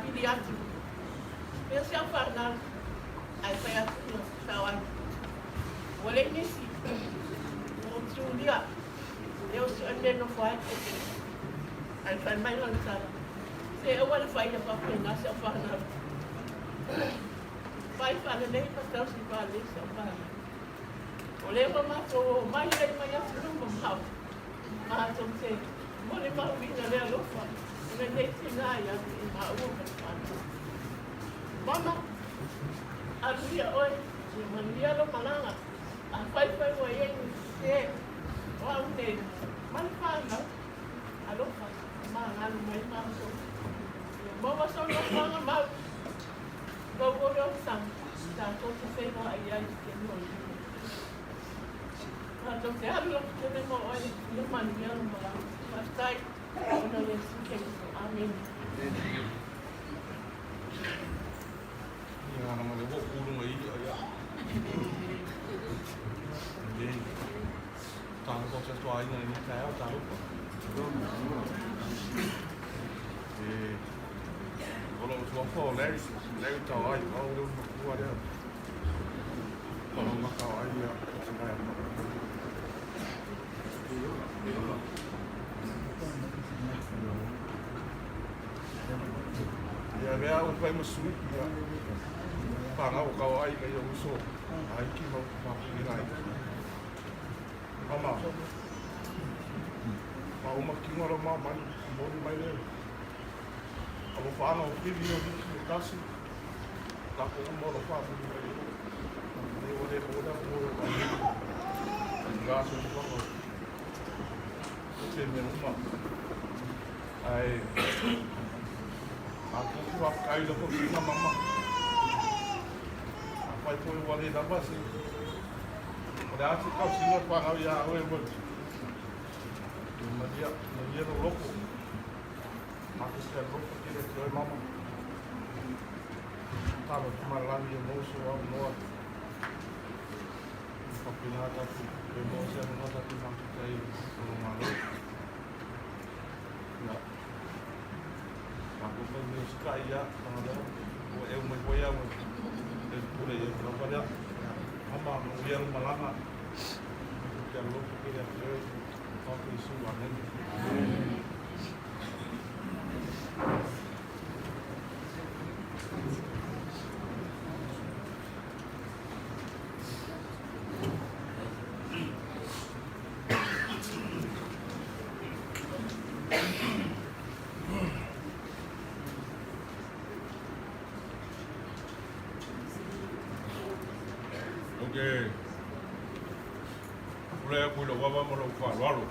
Pilih aku. Dia siapa nak? Saya tu kawan. Boleh ni sih. Untuk dia. Dia sudah nak Saya main lang sana. Saya awal fight apa pun nasi apa nak. Fight pada ni pasal si balik siapa. Oleh mama tu main lagi banyak sebelum memau. Macam saya. Boleh mau bina dia lupa. Ini Cina yang mau berpan. Mama, aku dia oi, dia lo malanga. Fight yang saya. Orang ni mana lah. Alo pa. Mga may maso. Bawa sa mga mag. Bawa yung sang. Dato sa sa'yo ay ay mo. Dato sa alo lang mo ay naman yan mga. Basta ano yung sikay. Amen. Nga naman ako, kulong ay iya. Hindi. Tangan ko sa tuwain na hindi kaya, tangan ko. Kalau suapa lagi tahu aja, kalau udah ada, kalau nggak tahu aja, saya. Ya, biar aku pakai mesin, ya. Pangau kau aja kayak usul, aja kita mau pilih. Mama. Mau makin orang mau main ni. Kalau faham aku video ni kasih, tak mau orang faham ni. Ni orang enggak semua. Itu memang. Aku pakai lepas ni mama. pai foi o ali da base. Ora ati kau sino pa kau ya awe mo. Maria no loco. Maka se loco tira que mama. Tava tomar lá no moço ao no. Papinata que moço não nota que não tem no malo. Ya. Aku pun sekaya ada eu me voy a por aí não vai ama mulher malama que é louco que ele é toca isso lá dentro. Okay. Pulea pula wama molo whalwalo.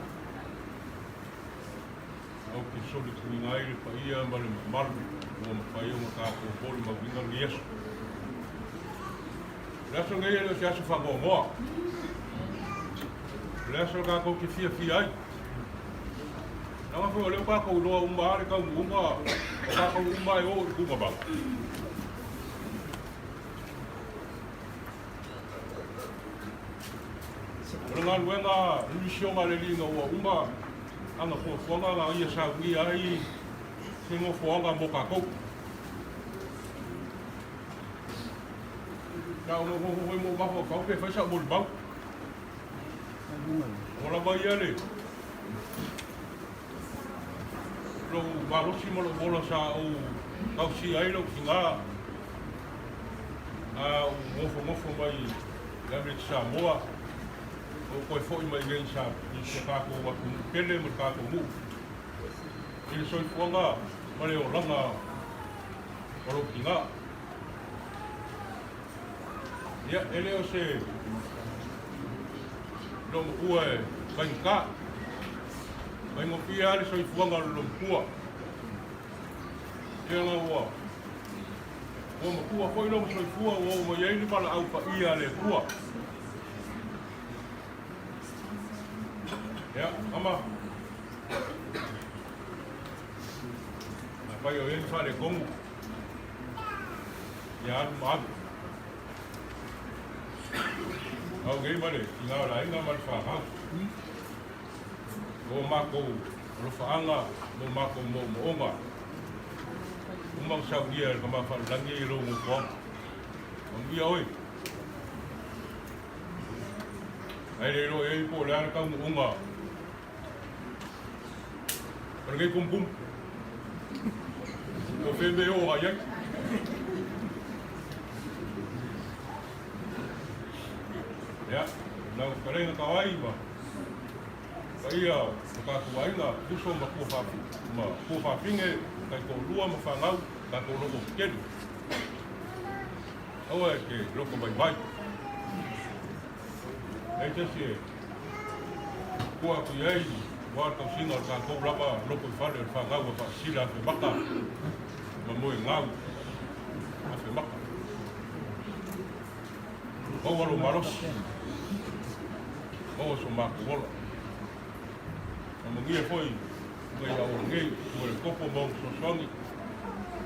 Au ki soli kuni ngairi pa ia male malu. Ua mawhai o makako poli mawinga ni yesu. Leso ngai ele si asu whangongoa. Leso kako ki fia ai. Nanga fua leo kako uloa umba are kau umba. Kako umba e o kuma bang. Rengan wenga lusionga le linga wa umba anga fo fonga nga ia sa wi ai singo fonga mo ka ko na no mo ba fo ka pe fa sa bol ba ora ba yale lo ba lo si mo lo bola sa o ka si ai lo kinga mo fo mai ga me sa moa o koe fōi mai ngai sa i se kako watu pele mo kako mu. I le soi fuanga ma leo ranga o roki ngā. Ia, e leo se long ua e kainka. Mai mo pia le soi fuanga long kua. Ia ngā ua. O mo kua fōi long soi fua o mo iei pala au pa ia le kua. Ya, ama. Apa yo yang fare kongu. Ya, mag. Au gei male, ina la ina mal fa ha. O mako, ro fa anga, mo mako mo onga. Umang sa dia kama fa langi ro mo ko. Om ia oi. Ai ro ei po la ka mo onga. Pergi kumpul, kau o ayat. Ya, nak kerana kawai mah. Kaya, kalau kawai lah, buso makuha pinge, kau keluar mafangau, kau loko kiri. Awak ke loko baik-baik. Itu sih, kuah kuyai. Wa tau singa ka ko rapa loko fale fa ngau fa sila fe maka mo ngau fe maka o walo maros o so maka wala mo ngie foi ngai ya o ngai o le kopo mo so songi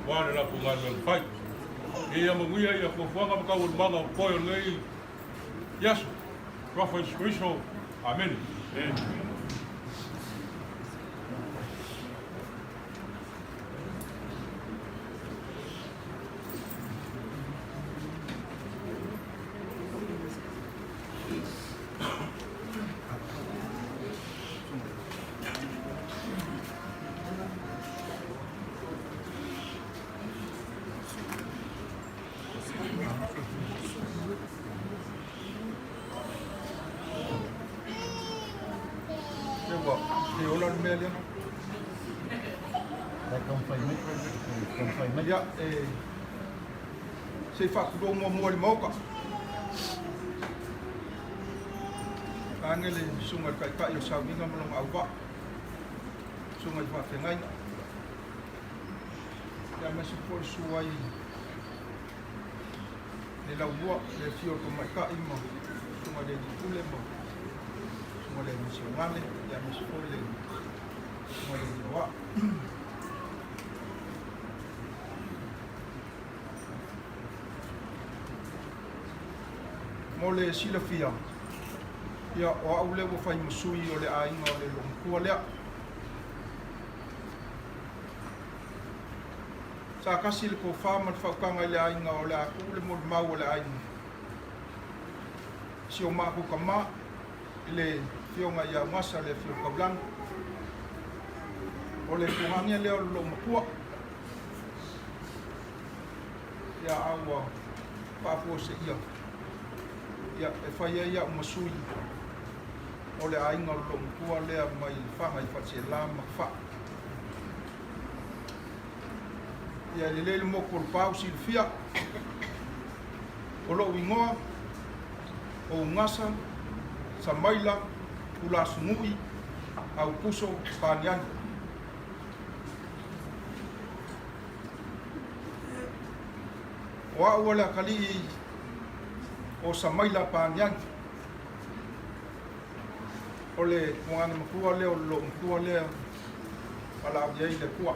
wa la ko ngal fai e ya mo ngie ya ko fuanga ka o manga ko ngai yes prophet spiritual amen. Ya, se fa ku mo mo moka. Angele sungai kai kai yo sa minga molong auba. Sungai fa tengai. Ya masih por suai. le lau mua le fio to mai ka ima sunga le pule mo sunga le misionale ya misfole sunga le wa mo le silafia ia o au le fai musui o le ainga o le longkua lea sa kasi le ko fama le whakanga le ainga o le aku le mo mau o le ainga si o mako kama le fionga ia masa le fio kablang o le kuhangia leo lo makua ia awa papo se ia e whaia ia umasui o le ainga o lo makua lea mai whanga i whatse la mawha ia le lele mo kol pau si fia o lo ingoa o ngasa sa maila ula sungui au puso panian wa wala kali o sa maila panian ole kuana mkua leo lo mkua leo ala ye le kuwa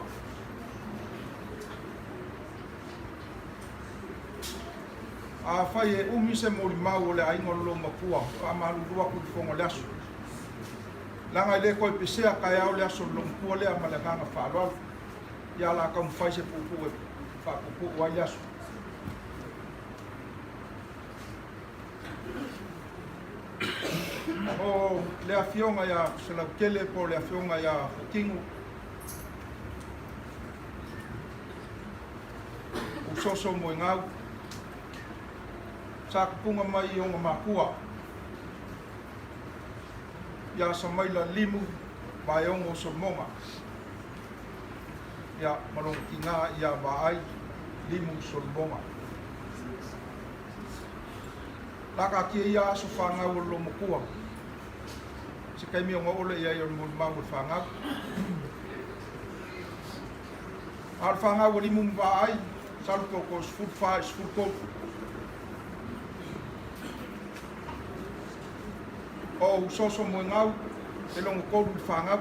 a fai e umi se mori mau o le ainga lo makua pa malu rua ku fongo le asu langa le ko pisea kai au le asu lo makua le ama le nganga whalwal ia la kam fai se pupu e pupu wa le asu o le afionga ia se la kele po le afionga ia kingu o soso Moegau sa punga mai o ngā makua ia sa maila limu mai o ngō somonga ia marong ki ngā ia maai limu somonga laka kia ia aso whangau o lo makua se kai mi o ngā ole ia i o mō mau o whangau al whangau o limu maai saluko ko food fight food court o soso Moegau e longo koru whangau.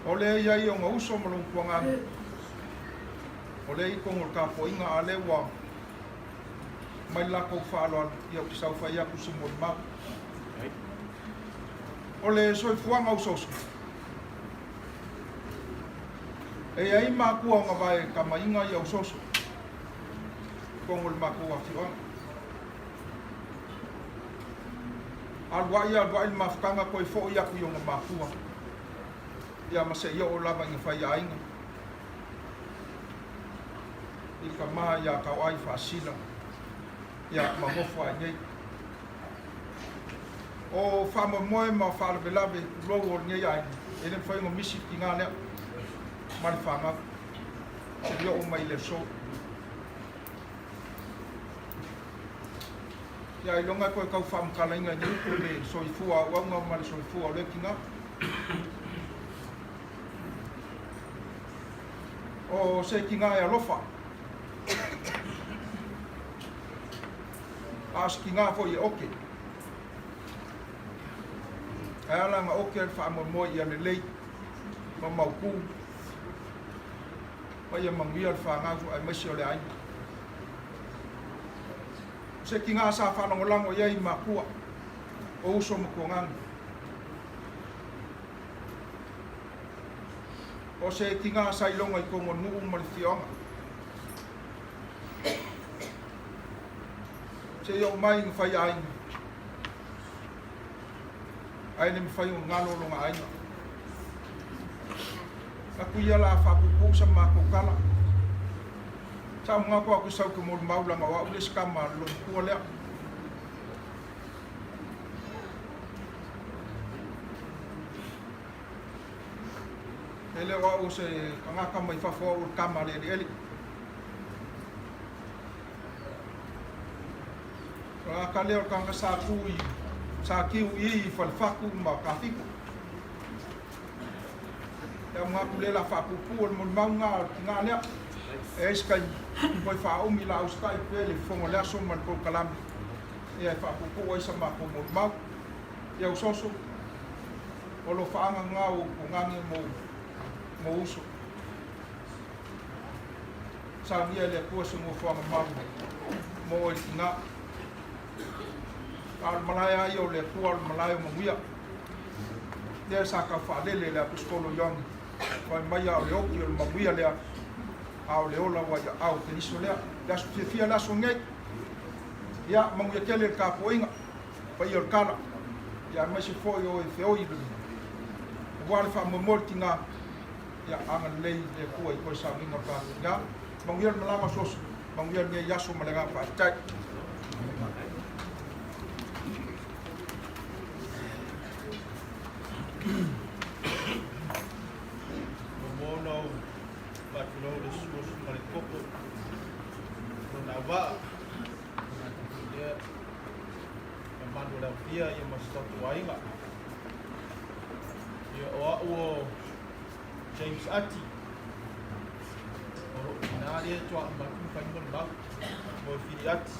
O le iai o ngā uso malong kuanganga. O le i kongo ka poinga a lewa mai lako whaaloan i au ki sau whai aku si Moegau. O le soi fuanga o soso. E ai mākua ngā vai ka mainga i au soso. Kongo le mākua whiwanga. Alwai le mafukanga koe fo i aku i o ngā mākua. Ia mase ia o lava inga whai ainga. I ka maa ia kau ai whaasila. Ia mahofu ai ngei. O whama moe ma whaalabelawe rou o ngei ainga. E ne whaingo misi ki ngā lea. Mani whanga. Se ia o mai le so. Ia i longa koe kau whamkala inga ni uko le soifua o aunga ma le soifua o le kinga. O se kinga e alofa. As kinga fo i oke. E alanga oke al whaamamoi i ale lei. Ma mauku. Ma ia manguia al whaangafu ai maisi o le ainga. Se ki ngā sa whanongolango iai makua o uso makuangang. O se ki ngā sa ilonga i kongo nuu marifionga. Se iau mai ng whai ainga. Aine mi whai o ngalo longa ainga. Aku ia la whapupu sa makokala. Sa mga ko ako sa kumul maulang awa ulis kama lungkua lea. Ele wa o se kangaka mai fafo o kama le eli. Kangaka leo kanga sa kui sa kiu i falfaku ma kafiku. Ya mga kulela fapupu o mun maunga ngā lea. E skai ko fa umi la uskai pele fongo la so man ko kalam. E fa ko ko isa ma ko mo ia usoso o lo whaanga ngau o ngangi mo uso. Sa mia le kua se mo whaanga mau mo i ngā. Al malaya i o le kua al malaya mo wia. Lea sa ka whaalele le apiskolo yongi. Wai mai au le oki o le mawia lea au le ola wa ia au te iso lea. Lea su te fia laso ngei. Ia mawia tele ka poinga. Pai o le kala. Ya mai se foi o e feoi lu. Wale fa mo morti nga ya anga lei le ko i ko sa mi ma pa. Ya mangier malama sos. Mangier nge yaso malega pa tai. Mono but no the sos male koko. Na va. Ya mando da pia ia masatu ainga. Ia o James Ati. O na dia tua maku paimon ba. O fili ati.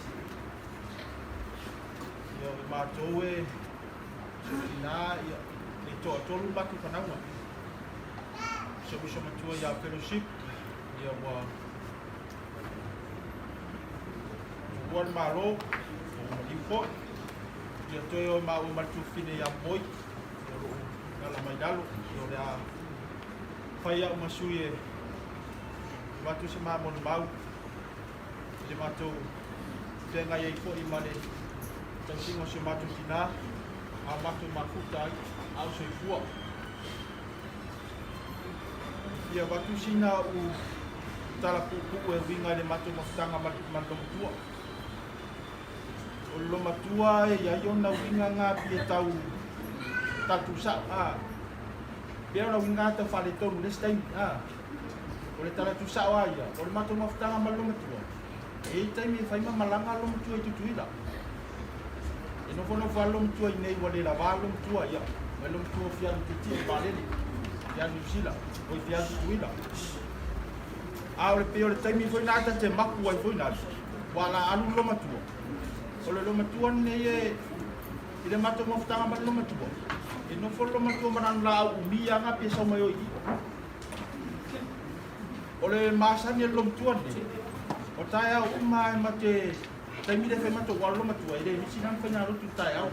Ia ma towe na ia ni to tolu maku panawa. So we matua ia fellowship. Ia wa malo o info. Ia toyo ma o matu fine ya boy. Ngala mai dalo yo da faya o masuye. Matu se ma mon mau. Se matu tenga ye ko imale. Tansingo se matu tina. A matu mafuta au se fua. Ia watu sina u tala pupu e winga le matu mafutanga matu tua. O lo matua e ia iona winga ngā pia tau tatu sa pia ona winga ta fale tonu this time o le tala tu sa wa ia o le matu mafutanga ma lo matua e time e fai ma malanga lo matua i tutuila e no fono fa lo matua i nei wale la va lo matua ia ma lo matua fia tuti e balele fia nusila o fia tutuila o le pia o le time i foi nata te maku ai foi nata wala anu lo matua o le loma tua nei e le mato mafutanga ma loma tua e no fo loma tua manan la umi anga pe sa mai o i o le masani e loma tua nei o tai au uma e mate tai mi le fe mato wa loma tua e le misi nan fanya rotu tai au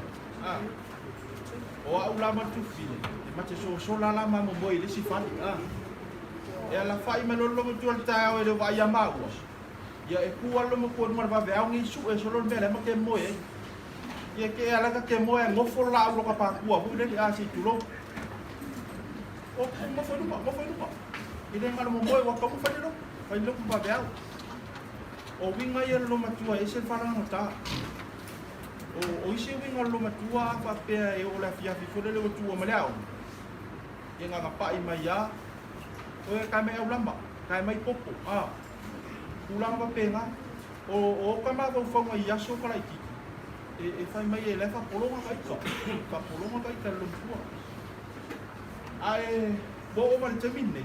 o au la matu fine e mate so la la ma mo moi le si fani e ala fai ma loma tua tai au e le vai amaua ia e kua lo mo ko mar va ve ngi su e solo me le mo ke mo e ia ke ala ka ke mo e ngofo la lo ka pa kua bu le a si tulo o mo fa no ile ngalo mo mo wa ka mo fa no fa lo ku pa ve o winga ia lo matua e se fara no ta o isi winga lo matua fa pe e o la fia fi fo le o tu o me le au ia nga pa i mai ya o e ka me au lamba ka mai popo ulang pa penga o kama ko fo mai yaso kala iki e fai mai e lefa polonga kai ka polonga kai ka lo tua ai bo o mal temine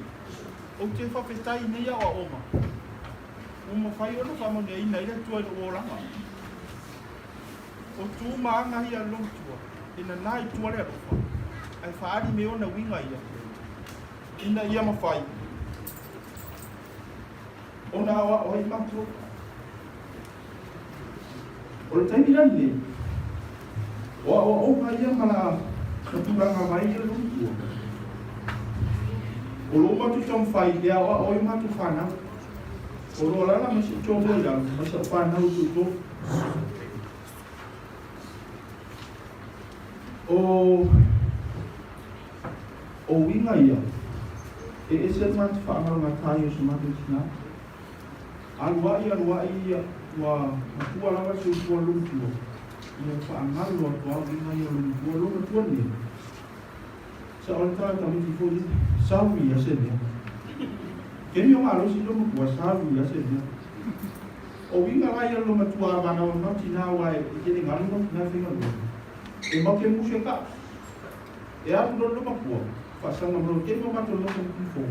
o te fa festai nei ya o ma uma fai o no fa mo nei nei le tua o langa o tu ma nga ia lo tua ina nai tua le fa ai fa ari me ona winga ia ina ia ma fai ona wa o i matu o te mira ni o ka ia mala katuranga mai e lu o lo matu tom fai ia o i matu fana o lo la ma si to bo ya ma sa fana u tu o winga ia e se mat fa ma tai o se matu sina alwai wa tua lava su tua lumtua ia fa angalo tua vinga ia lumtua luma tua ni sa on tra ta mi fo ni sawi ya se ni ke ni ngalo si luma tua sawi ya se ni o vinga la ia luma tua va no tina wa e ke ni ngalo no na finga no e mo ke mu se ka e a no luma tua fa sa no ke no ma to no ko fo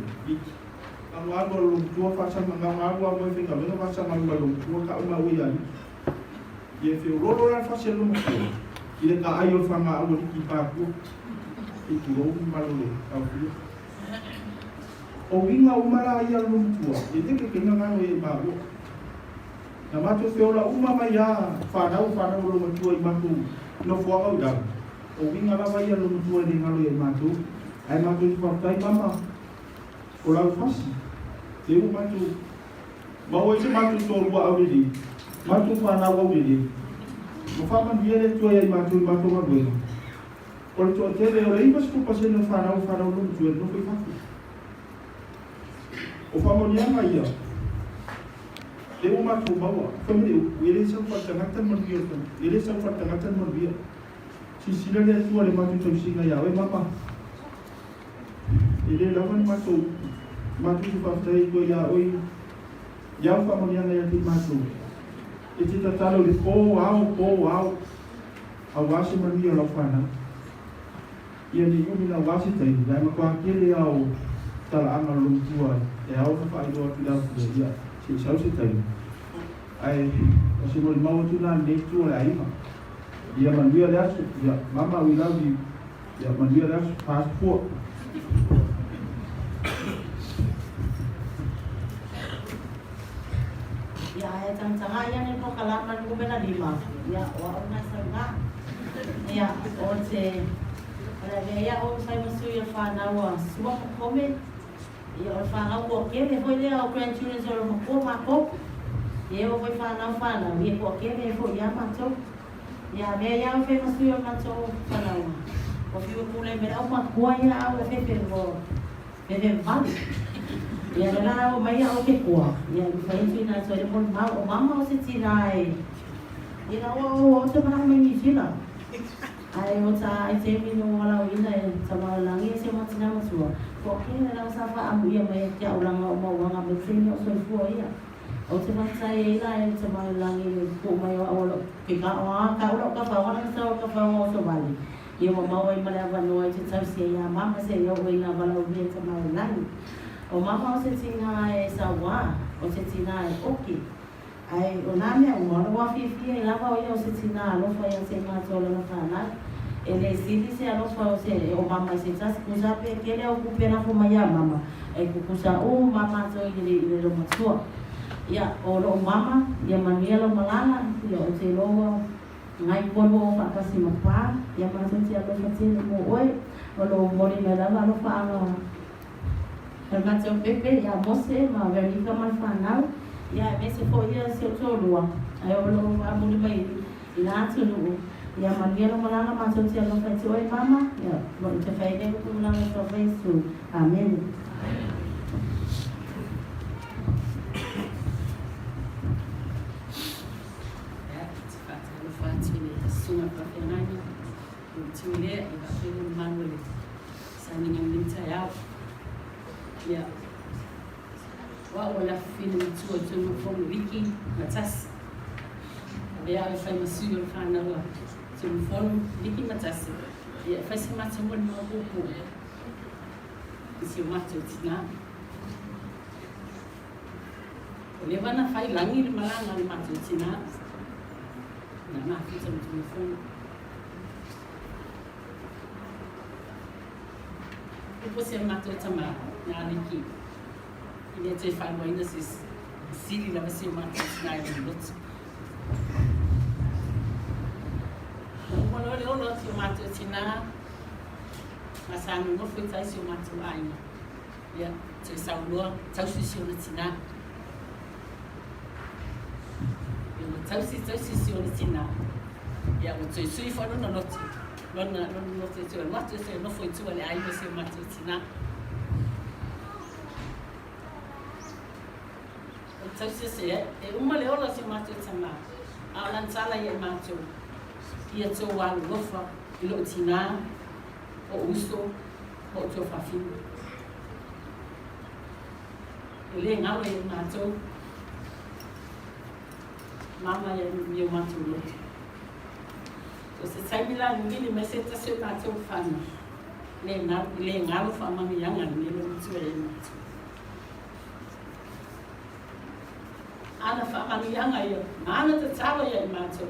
Ang lo tua fasa ngangwa mo finga me fasa ngangwa lo tua ka ma uya. Ye fi rolo la fasa lo mo. Ile ka ayo fanga alo ki pa ku. Iki ro malole au fi. O winga umara ia lo tua. Ye ke ke nganga e ma wo. Na mato fe ola uma mai ya fana lo mo tua I mato no fo au da. O winga la vai lo tua ni ngalo e mato. Ai mato I portai mama. Ola fasi. Teu matu, mau esse matu todo o aureli, matu fana o aureli. O fama vier tu aí matu magoelo. Por tu teve o lei mas tu passei no fana o não tu não foi fácil. O fama dia mai ya. Teu matu bawa, família, ele só falta ngatan manbiar tu, ele só falta ngatan manbiar. Si sila dia tu ada matu tu singa ya, oi mama. Ele lawan matu. Matu tu pasai ko ya oi ya fa mo ya ti matu e ti tatalo le ko au a wasi mo ni lo fana ia ni yumi na wasi tai ya ma kwa kile au tala anga lo tua e au fa ai do ti da ya si sau si tai ai o si mo mau tu na ne tu ai ma ia man dia ya mama we love you ya man dia ya passport Ya, tanga yan ito kalaman ko na lima. Ya, wao na sanga. Ya, ote. Ya, o sai masuya fana wa suwa kome. Ya, fana ko keme foi le o grandchildren so ko ma ko. Ya, o foi fana. Ya ko keme foi ya ma to. Ya, me ya foi masuya ma to fana wa. O fiu kule me au ma ko ya au fe pe vo. Pe vale. Ya la o mai o ke ko ya fai fina so le mon ma o mama o se tirai ya o te mana mai ni fina ai o ta ai te mi no wala o ina e ta ma la ngi se mo tina mo so ko ke na sa fa amu ya mai ya o la o mo wa me se ni o so fu ya o te ma sai ina e ta ma la ngi ko mai o lo ke ka o ka fa wa sa o ka fa o so vale ya mo ma o mai la va no e te sa se ya mama se yo o ina va la o bien ta ma la o mama o se tina e sawa, o se tina e oki. Ai, o name o mora wa fifi e lava o ia o se tina alofa ia se matola na whana. E le sili se alofa o se o mama se tasi kusa pe kele o kupena fo mai a mama. E kukusa o mama so i le lo matua. Ia, o lo mama, ia manuia lo malala, ia o se loa ngai polo o whakasi mapa, ia maso te alofa tine mo oe, o lo mori me lava alofa aloha. El macho pepe ya mose ma verika mal fanal ya me se fo ya se tolua ayo lo amuli mai ina tulu ya mandia lo malanga macho se lo fa oi mama ya lo te fa ide ko na to fa su amen ya fa lo fa tini suma pa fenani tini e ba fini manwele sani ngam ta ya ya wa wala fina tu tu fo wiki matas ya fa masuyo fana wa tu fo wiki matas ya fa se matu mo no ko si matu tina le bana fa langi malanga matu tina na na ki tu fo depois se matu tama na niki ele te faz ainda se sili na você mata na lot quando eu não te mato tina mas a não foi sai se mato ainda ya te saulo tau se na tina eu tau se na tina ya o te sui fora no lot não te mato se não foi tu ali aí você mato tina tau se e uma leola se mato tama a lançala e mato ia to wa lofa ilo tina o uso o to fafi ele ngalo e mato mama ya mi mato lo to se sai bila ngili meseta se mato fana le ngalo fa mama yanga ni lo tsu e mato ianga ia. Mana te tawa ia I mātou.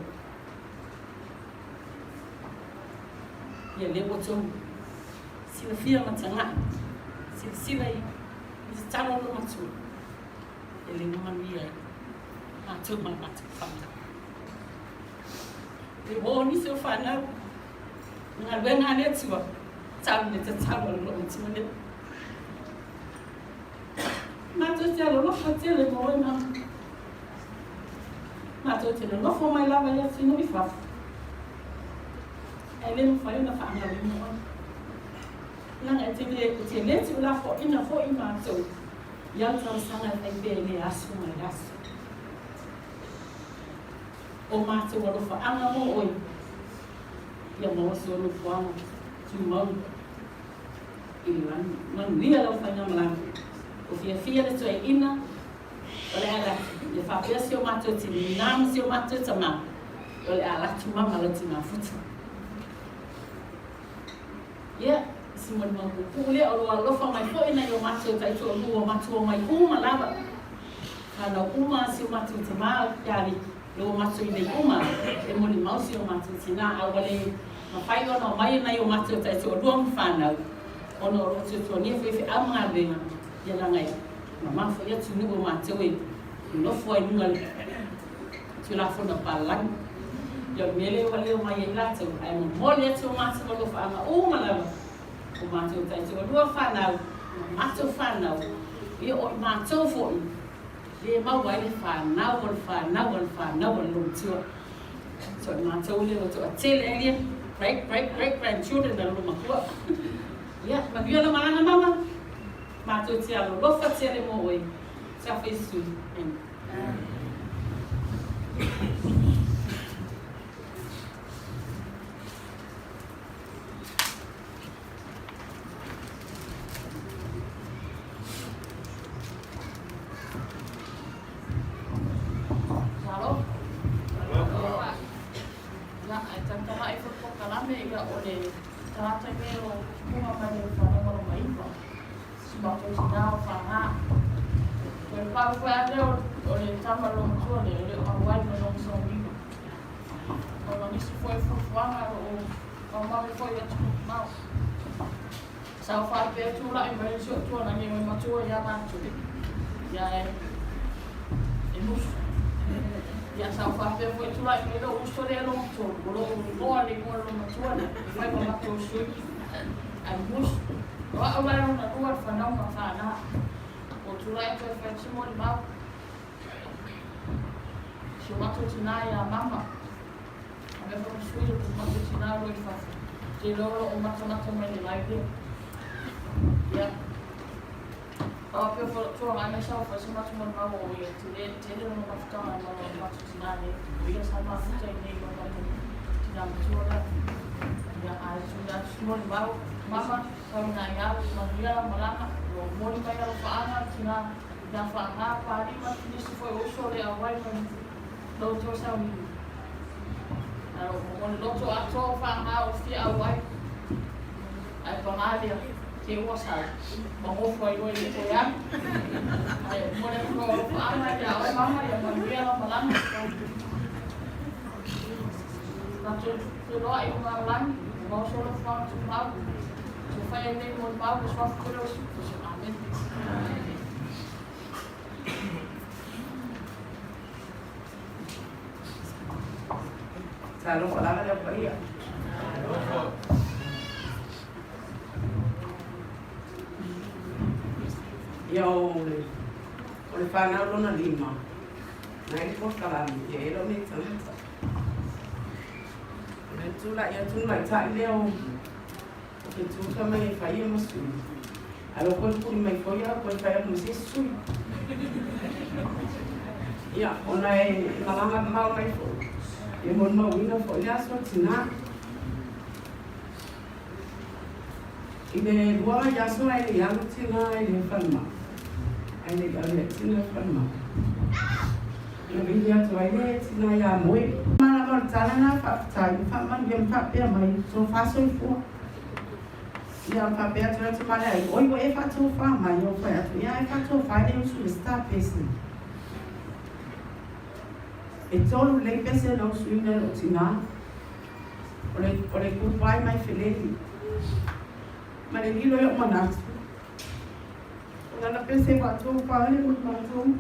Ia lewa tau. Sila fia matanga. Sila I te talo lo matua. Ia lewa manuia I. Mātou whanga. E wōni se o whanau. Ngā wenga ne tua. Tau ne te talo lo matua ne. Mātou te alolofa tele mo e nā. Mātou te alolofo mai lava ia tino I whafu. E le mwhai na whaanga I mo. Nanga te leti o la fo ina fo I mātou. Iau tau sanga e bēne asu mai asu. O mātou alofa anga mo oi. Ia mo asu anu fuanga. Tu mau. I manuia lau whainga malangu. O fia le toi ina, o le ala, le whapea si o mātou te nāma si o mātou ta mā, o le ala tu mama la ti mā futa. Ia, si mo ni mangu kule, o loa lofa mai fo ina I o mātou tai tu o lua mātou o mai uma lava. Kāna uma si o mātou te mā, kiari, lo mātou I nei uma, e mo ni mau si o mātou te nā, au wale, ma whai ona o mai nei o mātou tai tu o lua mwhanau, ono o roto tu o nia whewhi a mga venga. Ia langai, ma mawha ia tu nuo mātou e, nofo ai nunga tu la fona pālang. Ia mele o leo mai e lātou, ai mo mole atu o mātou o lofa ama o malawa. O mātou tai tu o lua whanau, mātou whanau, ia o mātou fōi. Le mau ai le whanau o le whanau o le lomtua. So mātou leo tu a tele elia, great grandchildren na luma kua. Ia, manuia la maranga mama. Mātou te alolofa tere mo oi. Tia whaisui. Salo? Ia, ai tantara I whapokalame ia o le tātai meo kuma mai o whanamaro maiwa. Mātou te nāo whanga. Koe pāu koe ane o le tama lo matua le, o le Hawaii no long song iwa. O la nisi foe fuwanga o mame foe atu mau. Sao whae pēr tūla I mai sio tua na nge mai matua ia mātou. Ia e musu. Ia sao whae pēr foe tūla I mai lo usto le lo matua. O lo loa le mua lo matua le. Mai pa matua sui. Ai musu. O au lai ona rua whanau ma whānā. O tūrai koe whaiti mori mau. Si o mato tina I a mama. A me whaka sui o mato tina roi whafu. Te loro o mata mai le lai pia. Ia. Awa pia whakatua mai mai sau whaisi mato mori mau o ia. Te lero no mawhutanga o mato tina ne. Ia sa mawhuta I nei o mato tina matua la. Ia a su mori mau. Mama, kau na ia, manuia, malanga, o mori mai alo whaanga, tina whaanga, pārima, nisi foi uso le awai mai loto sau ni. Aro, o loto ato whaanga o fia awai. Ai pangālia, te ua sau. Mangofo ai roi le koe an. Ai, mone ko whaanga, ia awai mama, ia manuia, malanga. Nato, te loa I unga langi, mau solo whaanga tu mau. Se fai nei mo mau ko swafu ko los so amen. Salo ko la pa ia. Yo le whanau lona lima. Nai ko kalami e lo ni tsa. Le tula ia tula tai leo. Ke tu ka mai fai mo sui. Alo ko ku mai foi a ko fai mo se sui. Ya, ona e malanga mau mai fo. E mon mau ina fo ya so tina. Ine boa ya so ai ya tina ai le falma. Ai le ga le tina falma. Na vinha to ai le tina ya moi. Mana mon tala na fa tai fa man yem fa pe mai so fa so fo. Ya papai atu atu mana ai oi oi fa tu fa mai eu fa atu ya fa tu fa le su sta pesi E tolu lei pese lau suina o tina. O le kupai mai feleni. Ma le lilo yo manatu. O la pese watu pale watu.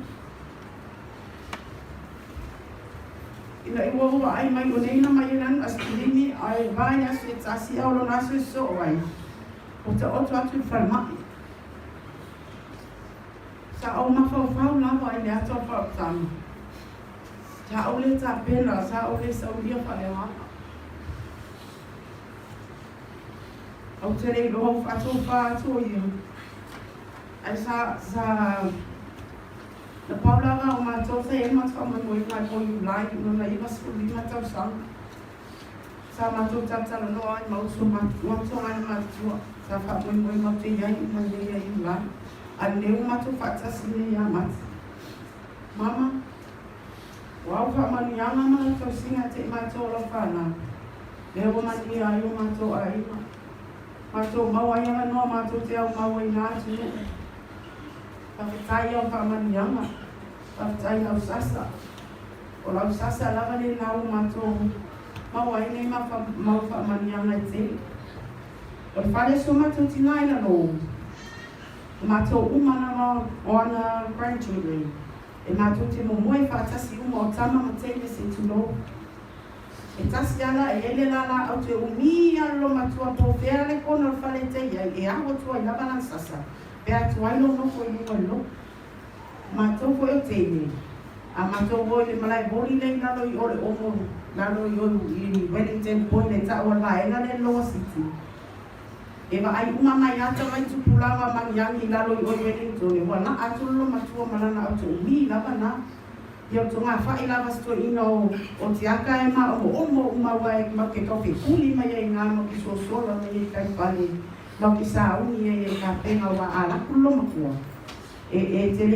Ina iwa ua ai mai o neina mai lan askilini ai vai asu e tasi au lo nasu e so ai. O te otu atu whalmai. Sa au mawhau lawa ai le ato whau tama. Sa au le ta pena, sa au le saulia whale hana. Au te rei roho whato whato ia. Ai sa na paulaga o mātou te e mata whamai kai po i ulai, no na iwa skuli matau sang. Sa mātou tatala no ai mauso mātou ai mātua. Sa whamai mau te iai i mai i ulai. A leo mātou whatasi ne ia mata. Mama, wau whamanianga mātou singa te mātou la whana. Leo mani ai o mātou aina. Mātou mawaianga noa mātou te au mawai nātu. Whakatai au whamanianga. Whakatai au sasa. O lau sasa lava le nau mātou. Mawai nei mau whamanianga te. O le whare so mātou tinaina no. Mātou umana o ana grandchildren. E mātou te momoe whātasi uma o tama ma teine se tulo. E tasi ala e ele lala au te umi alo matua po whea le kono o whale te ia e aho tua i lava lan sasa. Pea tuailo noko i mua lo. Mātou koe o teine. A mātou hoi le malai bori le lalo i ole omo. Lalo i olu i Wellington Point e ta o la ena le Lower City. E wa ai uma mai ata mai tupulawa mangiangi lalo i oi Wellington. E wa na atulo matua malana au te umi lava na. Ia o tonga whai lava sto ino o te aka e ma o omo umawa e ma ke kau kuli mai e ngā ma ki sosola mai e kai pale. Ma ki sa uni e ka penga wa ala kulo makua. E tele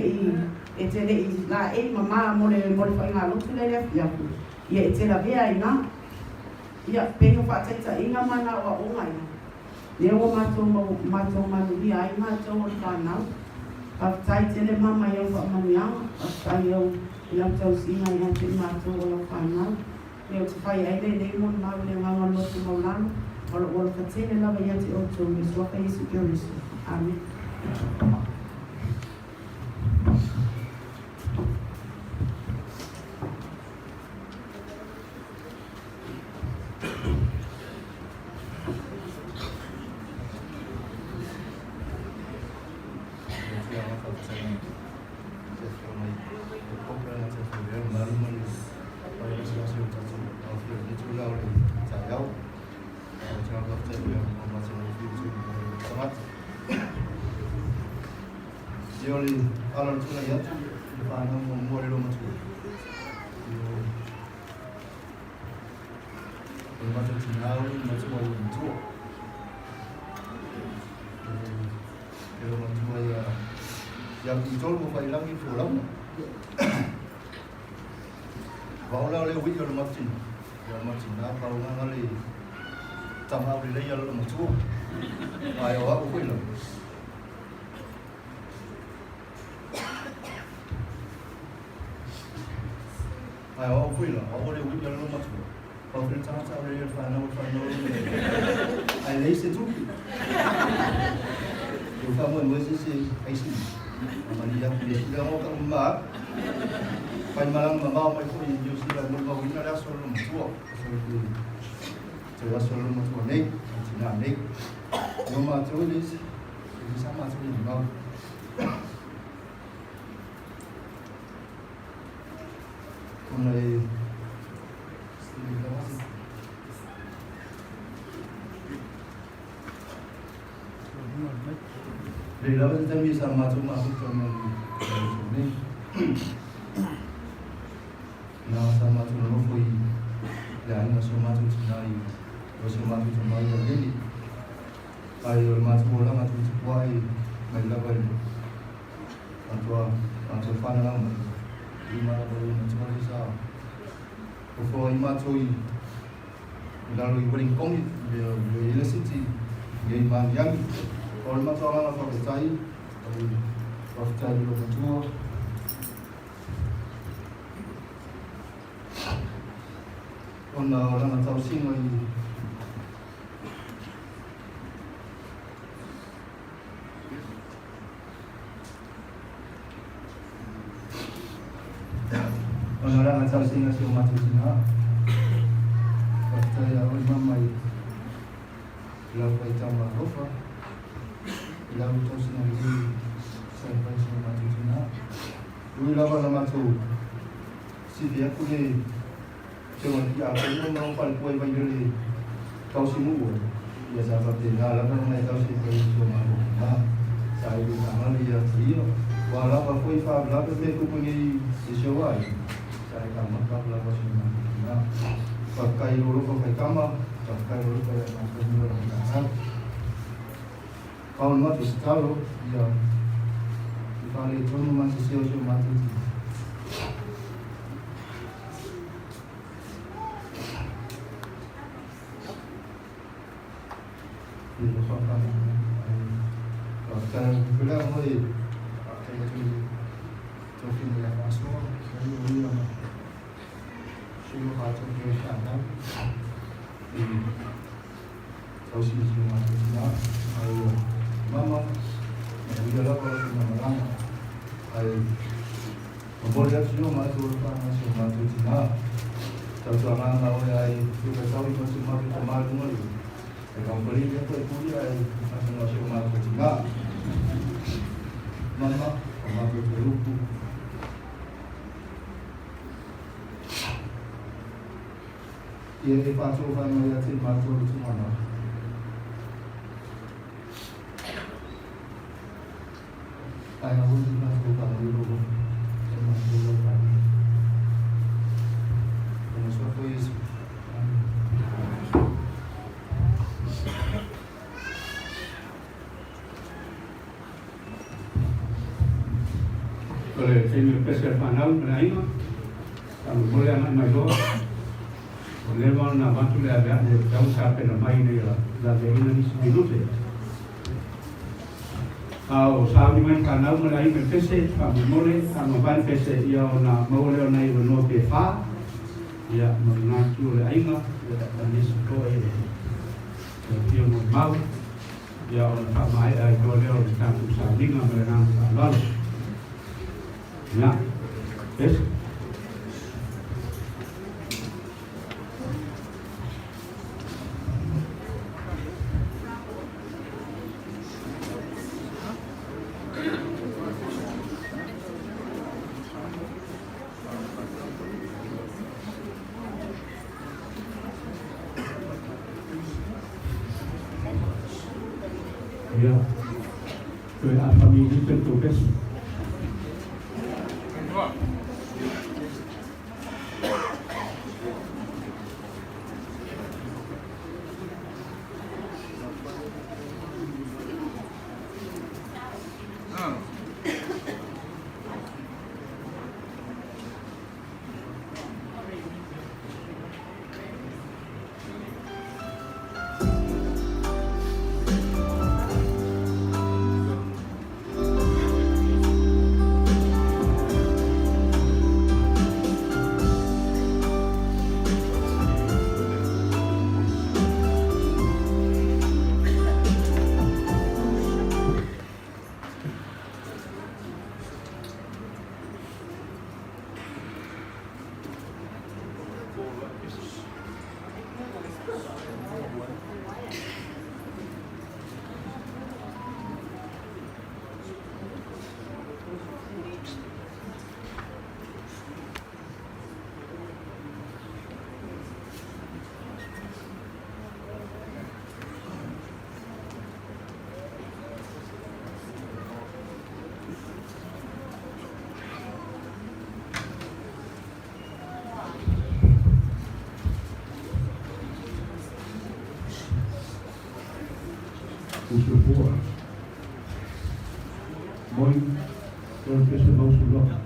i la e mama mole whai ngā lotu le lea fiaku. Ia e tela vea i ngā. Ia penga whaataita inga mana wa o ngai. Lea o mātou manu ia ai mātou o whanau. Paftai tele mama iau whaamanuianga. Paftai iau Iau tau singa i hante mātou o lau whanau. Leo te whai aile nei mon mau le nganga lotu maulano. Ola katene lava i hante o tō me suaka Yesu Kio Yesu. Amen. Yoli alar tuna ya, ipana mo lo matu. Yo matu tinau, matu mo matu. Yo matu ya, yang itol mo fai lang info lang. Baula le wit yo matu. Yo matu na baula ngali. Tama le ya lo matu. Ayo aku kuy lang. Ai o fui lá, o le wit lo matu. O fui tata le fa no. Ai le se tu. Yo fa mo se ai si. Mani ya le ya mo ka ma. Fa malang mama mai ko yo si la mo ba win la so lo matu. So wa so lo matu nei, tina nei. Yo matu le si sama tu ni ba. Mulai dari lawan kita bisa masuk dengan ini. Nah, sama tu lofoi, dan sama tu cenai, sama tu cenai lagi. Ayo masuk orang masuk sebuah melawan, masuk fana lama. Lima baru macam isa. Before ima toi, lalu ibu lingkong dia city, dia imam yang, kalau macam orang apa percaya, kalau percaya dulu macam ona oranga tau singa I ona oranga tau singa si o matutina Kaya oi mamai lau kai tama hofa lau tosi na zi sai pai si o matutina Ui lava na matu Sidi aku ni Cuma dia apa ni mau pal kuai banjuri kau si mu ya sahabat dia lava na kau si kuai si malu nah saya di sana dia dia walau apa kuai fa lava me ku pungi si shawai saya kama fa lava si malu nah pakai lulu pakai kama pakai lulu pakai makan dulu nah kau matu sekali ya Kalau itu masih siapa mati. Ini soal kalau kita mulai kayak itu mungkin yang masuk, saya boleh mana. Semua macam jenis anda. Tahu sih semua macam ayo mama, dia lah kalau semua orang ai memboleh semua masuk semua tu cina tahu orang tahu ai juga tahu itu semua itu malu malu kalau beli dia tu punya ai semua tu cina mama tu terlupa ia dipasukan oleh tim masuk semua Kaya pun kita bukan dulu cuma dulu kan dengan suatu isu oleh seni pesel panau menaik kami boleh anak malu boleh mana bantu dia ada jauh sampai nama ini lah dan ini dulu deh sabi man kanau malai pese kami mole kami ban pese ia na mole na i no pe fa ia mengacu le ainga ia tanis ko ia ia mo mau ia on fa mai ai ko le on ta ku sa linga merenang salon ya pes Ya, ke Afemata tentu pes. usul buah. Boy, kalau kita mau sudah.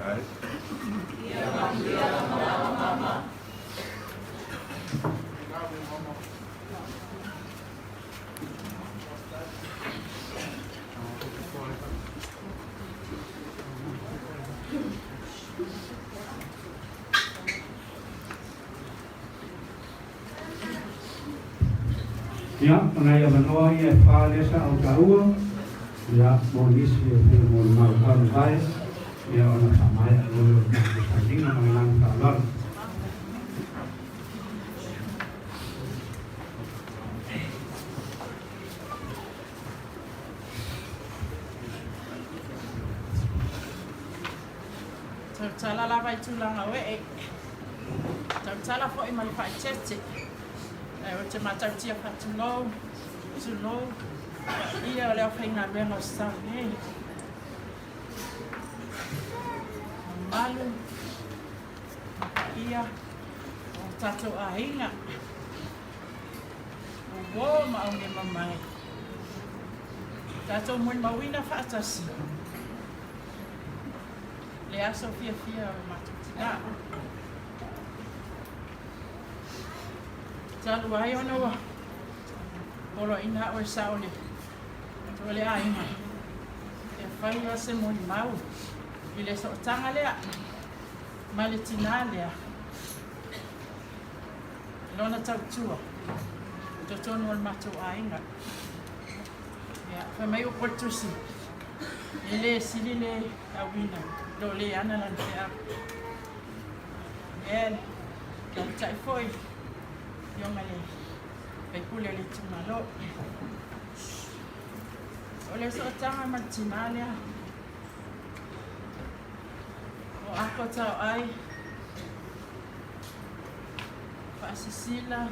Ai. Ya, mengenai benua ia falesa au taua, ya monis ia mau melakukan baik, ya orang sama ya dulu tadi mengenang talon. Tala la vai tulang awe e. Tala fo i mai fai chete. O te matau tia whatunou, tunou, ia o leo whainga rengo stau nei. Malu, ia, o tatou a hinga. O wō maunge mamai. Tatou mui mawina whaatasi. Le aso fia fia o matutina. Talu ai ona wa. Olo ina o saole. Tole ai ma. E fai o se mo mau. Ile so tanga lea. Malitina lea. Lona tau tua. Totono al matu ainga. Ya, fa mai o portusi. Ile silile awina. Lo le ana lan tea. El. Lan tai foi. Yongale, pekule le tumalo. Ole so tanga matinalia. O ako tau ai. Pasisila.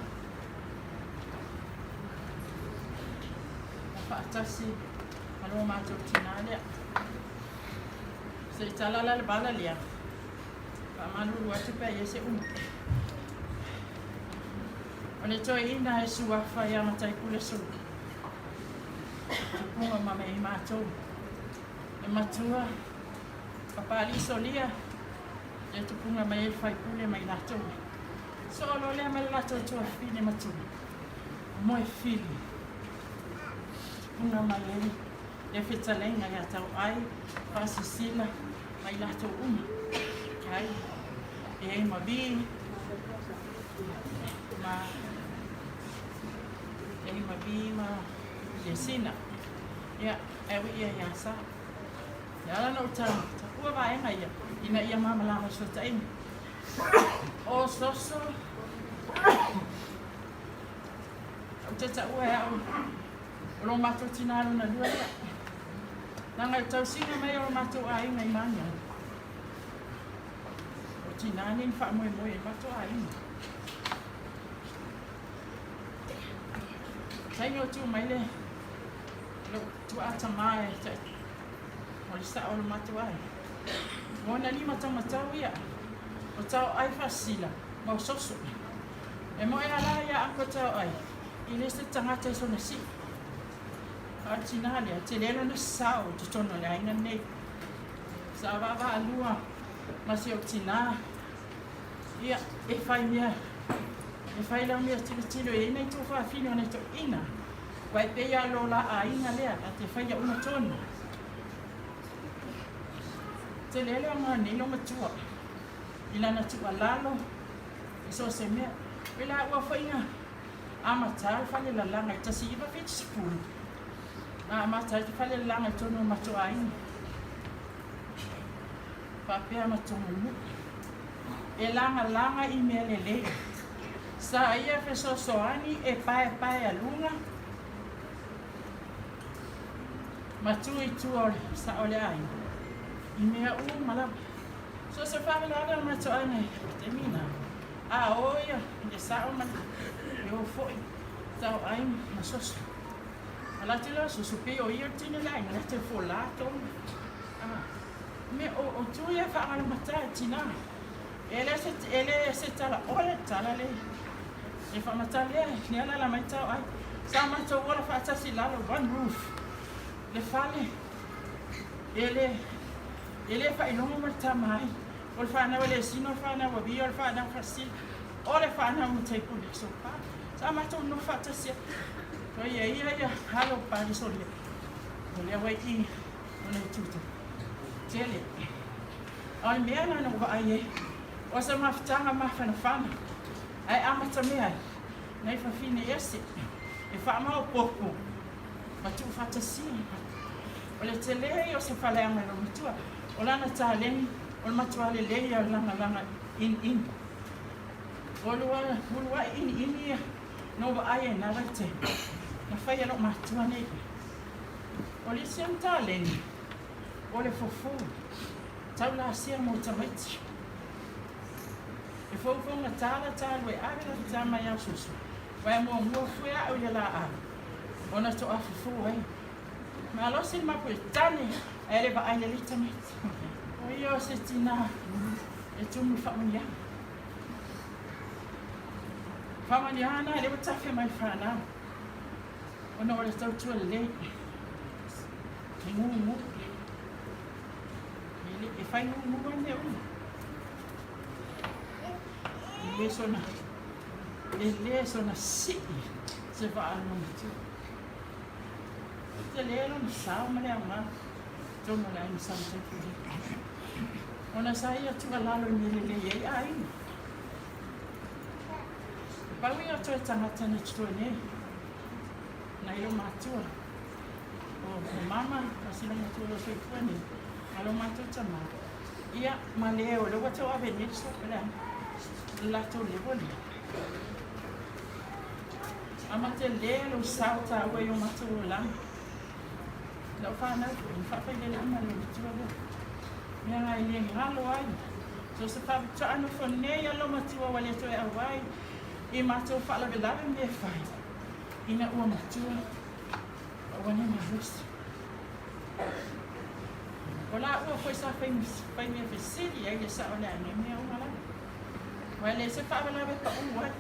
Patasi. Alo mato tinalia. Se talala le bala lia. Pamalu watu pe yese Ole toi ina e sua whai amatai kule su. Tupunga mame i mātou. E matua. Papali solia. E tupunga mai e whai kule mai natou. So olo lea mai natou tua whine matua. Moe whili. Tupunga mai e. E whitalenga ia tau ai. Pasisila. Mai natou Ai. E ei mabi. Ei mabima Yesina. Ya, ewi ia yasa. Ya la no ta. Ua vai nga ia. Ina ia mama lama so ta ini. O soso. Teta ua ya. Lo mato tinalo na dua ya. Nanga tau singa mai o mato ai nga imanya. O tinani fa mo mato ai. Taino tu mai le. Lo tu ata mai te. O sa o matu ai. Mona ni mata ia. O tau ai fasila. Mo soso. E mo e ala ia ako tau ai. Ile se tangata so na si. Artina le te lelo na sao te tono le ai nei. Sa va alua. Ma se o tina. Ia e fai mia. E fai la mea tilo e nei tu fa fino nei to ina. Vai pe ya lo la a ina lea a te fai ya una tona. Te lele nga nei lo matua. Ila na tua lalo. E so se mea. Ila ua fai nga. Ama tal fale la langa i tasi iwa fit spul. Ama tal fale la langa i tono matua ina. Papea matua mu. E langa i mea lele. Sa ia fe so soani e pae a lunga. Matui tuor sa ole ai. I mea mala. So se fa la ga mato ai te mina. A oia, e sa o man. Yo foi. Tau ai na sos. Ala tilo so supi o ia tini lai na te folato. Me o tu ia fa ala mata tina. Ele se tala ole tala le. E fa matalia, ni ala la mai tau ai. Sa mato wala fa atasi lalo one roof. Le fale. Ele Ele whainonga ma tamai. O le whanau le sino, whanau wa bia, o le whanau whasil. O le whanau mo teipu le sopa. Sa matou no whatasia. Ko ia halo pari solia. O le awai I, o le tuta. Tele. O le mea nana wa ai e. O sa mawhitanga ma whanawhana. Ai amata mea. Nei whawhine ese. E whamau popo. Matu whatasia. O le te lei o se whaleanga no mitua. O lana tā lengi, o le matua le lei o langa in. O lua in no wa ai e nara te. Na whai alo matua nei. O le siam tā lengi. O le fofu. Tau la sia mo tamaiti. E fofu nga tāla tālu e awela tā mai au susu. Wai mua fuea au le la a. O na to a fofu ai. Ma alo sin mapu e tane. Ele ba aina lita met. O io se tina e tumu whamunia. Whamaniana ele watafe mai whanau. O na ore tau tua le. E ngu. E whai ngu ane una. E le sona si. Se va anu mitu. Te lelo na sao male au ngā. Tōna lai ni sama te kuri. Ona sa ia tua lalo ni le ei ai. Paui o toi tangata na tutua ne. Na ilo matua. O mama, kasila matua o toi kuani. Alo matua tama. Ia maleo, le wata o ave ni so pela. Lato le boli. Ama te lelo sauta ua yo matua o lama. Lau whanau, whawhai le ama le tua le. Mea ngai le ngalo ai. So se whawhita anu whanei alo matua wale toi au ai. I matua whalawe lawe me whai. Ina ua matua. O wane marusi. O la ua koe sa whai mea whisiri ai le sa o le ane mea umala. Wale se whawe lawe ka uai.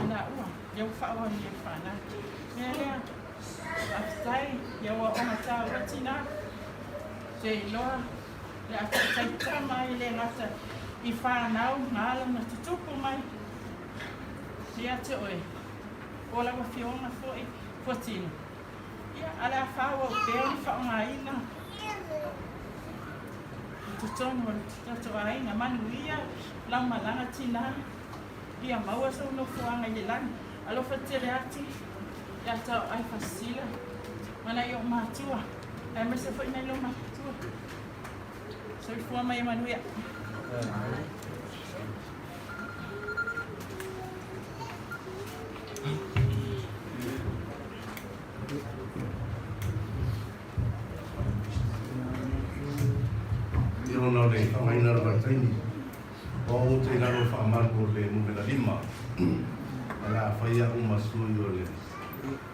Ina ua. Iau whawa ni e whanau. Mea lea. Aftai, ia wa ona tā watina. Te iloa, le atai tamai le ngata I whanau, ngāla na tutupu mai. Ia te oe, o lawa whionga fwoi, fwatino. Ia, ala a whaua o peo ni whaonga ina. Tutonu o tutato aina, manu ia, lau malanga tina. Ia maua sa uno fuanga I le lani. Alofa tere ati. Ia tau ai fasila. Mana I o matua. Ai mese fwoi nei lo matua. So I fua mai manuia. Io non ho lei, ma in arma tini. O te naro fa marco le numera lima. Ala faia uma suyo le.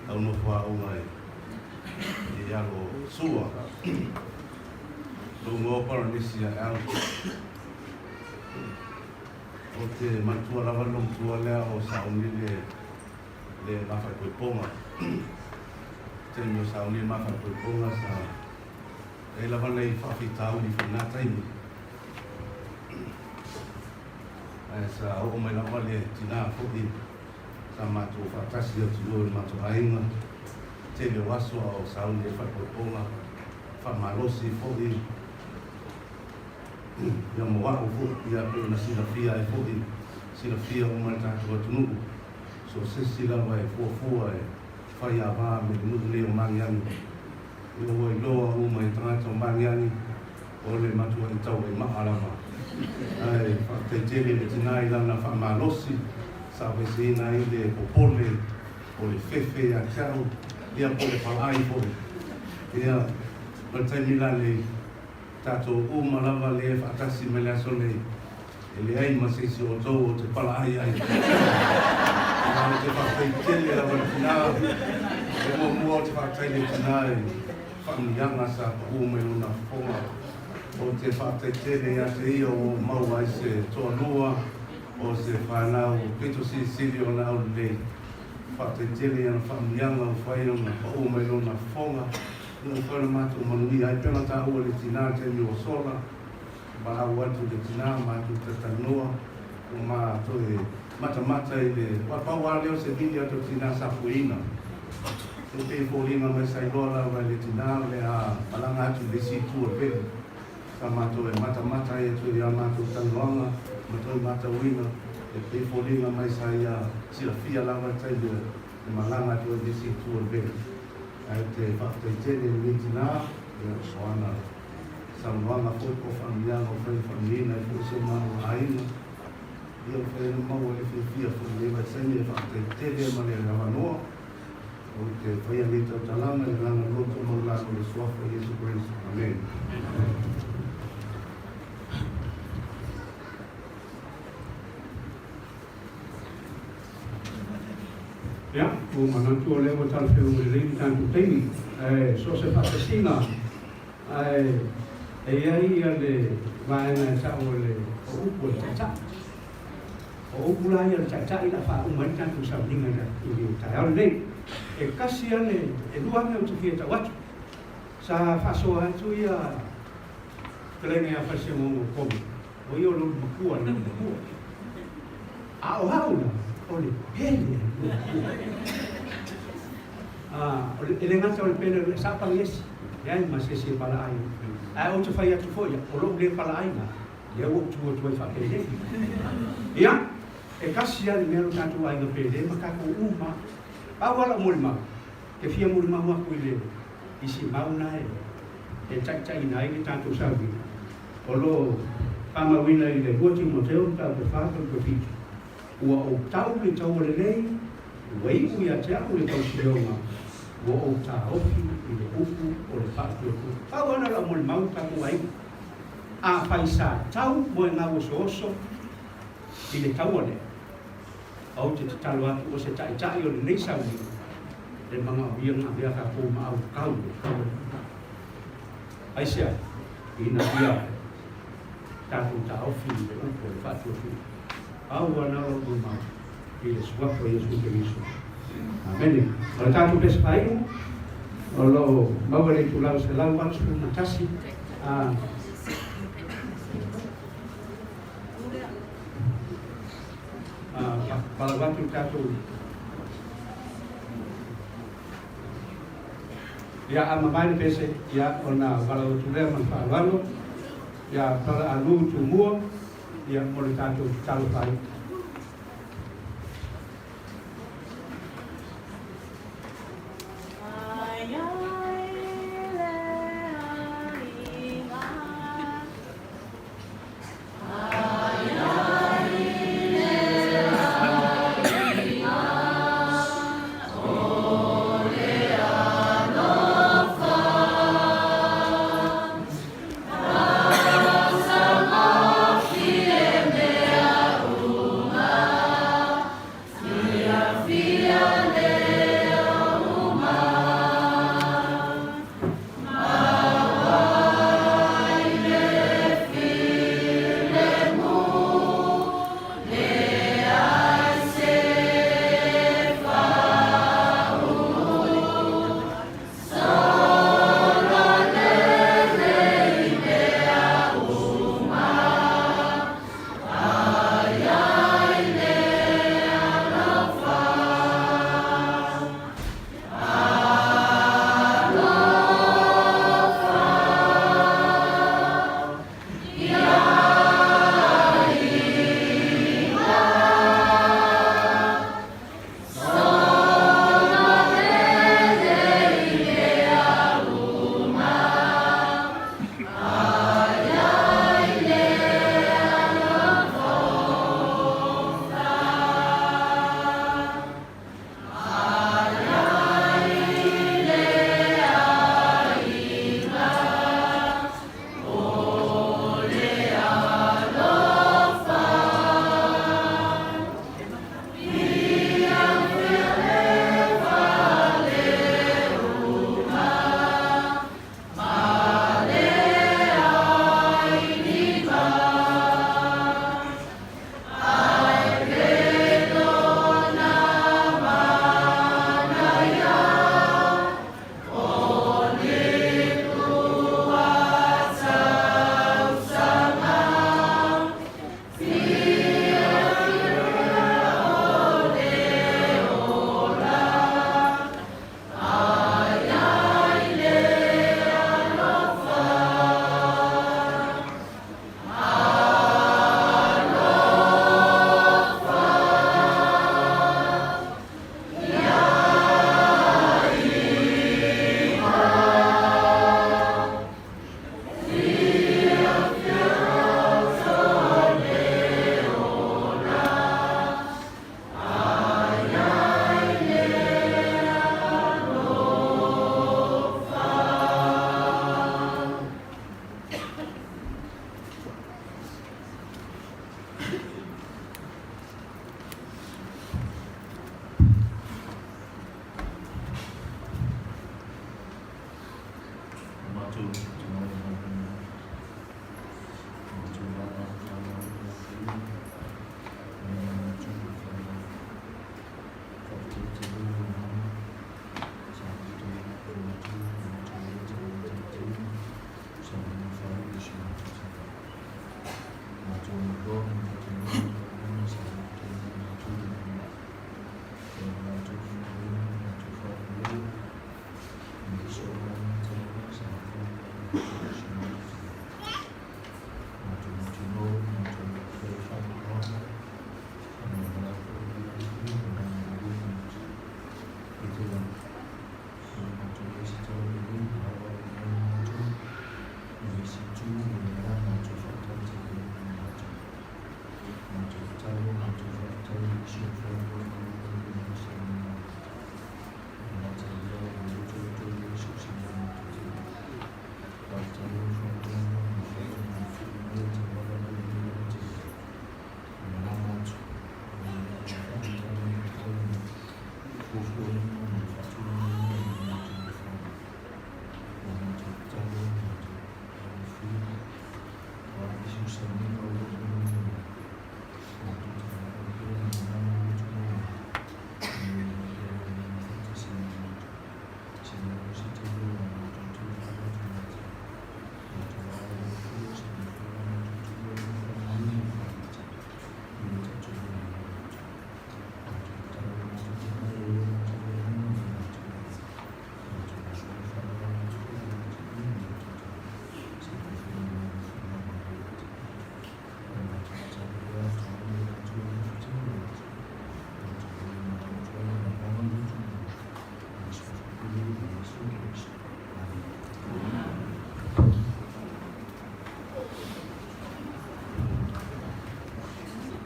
Au no fa uma e ago sua. Lungo para nisia au. O te matua lava long tua lea o sauni le mafa koe ponga. Te mio sauni mafa koe ponga sa e lava nei whawhitau ni whanata imi. Sa o mai lava le tina whoki sa matua whatasi o tilo i matua ainga. Te mio wasua o sauni e whakoe ponga. Whamalosi whoki. Ia moa o fo ia pe na sina fia e fo sina fia o mai tātou atunuku. So se sila vai fo e whai a wā me nuku leo mangiani. Ia o i loa o mai tātou mangiani o le matua I tau e maharama. Ai, whatetere le tina I lana whamalosi sa wesina I le popole o le fefe a tau ia po le palai fo. Ia, ma taimila le tātou umalawa le whaatasi me le aso nei. E le ai masisi o tau o te pala ai. Nā te whakei tele la wale tina. E mua o te whakei le tina e whamianga sa ume luna whonga. O te whakei tele a te ia o mau ai se toa lua. O se whanau pito si sili o nao le. Whakei tele ana whamianga o whai o ume luna whonga. Nung whare mātou manui ai pena tā ua le tina te mi o sola. Baha watu le tina mātou te tanoa. O mātou e mata i le wapau a leo se vidi ato tina sapuina. E pe fōringa mai sailola wa le tina le a palanga atu le si tua pere. Ka mātou e mata i atu i a mātou tanoanga. Mātou i mātou uina. E pe fōringa mai sai a sila fia langa tai le malanga atu le si tua pere. Ai te whakataitene ni tina, e soana saluanga fōko whamianga o whai whamina e fōso manu haina. Ia whai na mau e whiwhia whai lewa sani e whakataitene mani e rawanoa. O te whai ane tau talanga e ranga loto maulano le suafa Jesu Christ. Amen. Ya, o manantu o lewa tal wheu me ringi tantu teimi. So se whakasina. E iai ia le vaena e tau le o upu e tata. O upu la ia le tata i la wha umai tantu sa uninga na i li tai au nei. E kasi ane e luanga o tuki e tau atu. Sa whasoa atu ia kelenge a whase mongo komi. O ia lulu makua na makua. A o haula. Ole pele. Ele ngata ole pele sa pangesi. Ia ma se se pala ai. Ai o te fai atu foia, o lo le pala ai na. Ia o tu tu fa pele. Ia e kasi ali mero tatu ai na pele ma ka ko uma. A wala mulma. Ke fia mulma wa ku ile. Isi mauna e tai nai ki tatu sabi. O lo kama wina ile goti moteo ta pe fa ko fitu. Ua o tau le tau le lei, wei ui a te au le tau sireonga. Ua o ta ofi i le upu o le whātu o ku. Pau ana la mo le mau taku ai. A whai sa tau mo e ngā oso i le tau ole. Au te talo atu o se tai o le nei sauri. Le mga o ia ngā bea ka pō ma au kau le. Ai sea, i na bia taku ta ofi i le upu o le whātu o ku. Au ana o ma i le suapo Jesu Cristo. Amen. O tātou pesa pai o lo maua le tu lau se lau watu na tasi. Pala watu tātou ia ama mai pese ia ona wala o tu lea man whaalwalo ia pala alu tu mua ia mo le tātou talo pai. Oh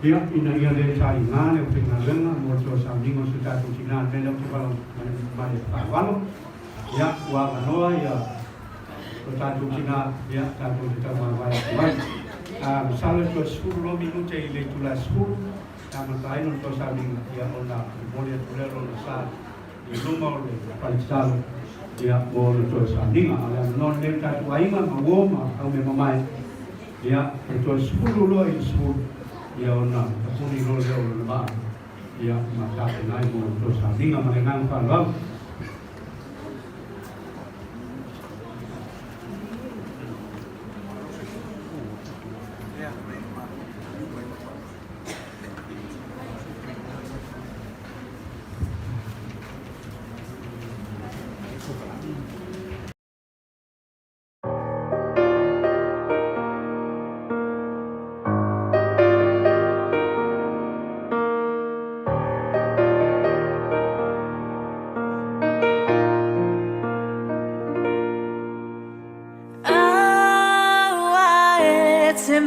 Ia ina ia le tai ngā leo pinga lenga mo tō sa mingo su tātou tina te leo te walo mai whāwalo. Ia ua kanoa ia o tātou tina ia tātou te tau mai mai. Misale tō skuru lo minute i le tula skuru. Ia matai no tō sa minga ia o na moria tulero na sa i luma o le paitalo. Ia mo tō sa minga. Ia non le tātou ainga ma woma au me mamai. Ia tō skuru lo i skuru. Ia ona tapuni lo leo le ba ia matake nai mo to sa dinga ma ngang pa lo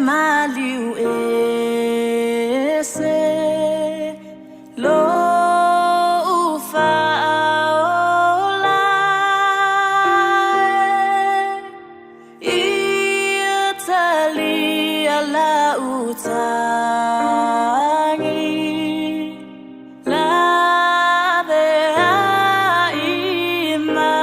Maliu ese lo ufa ola Italy ala utangi la bea imai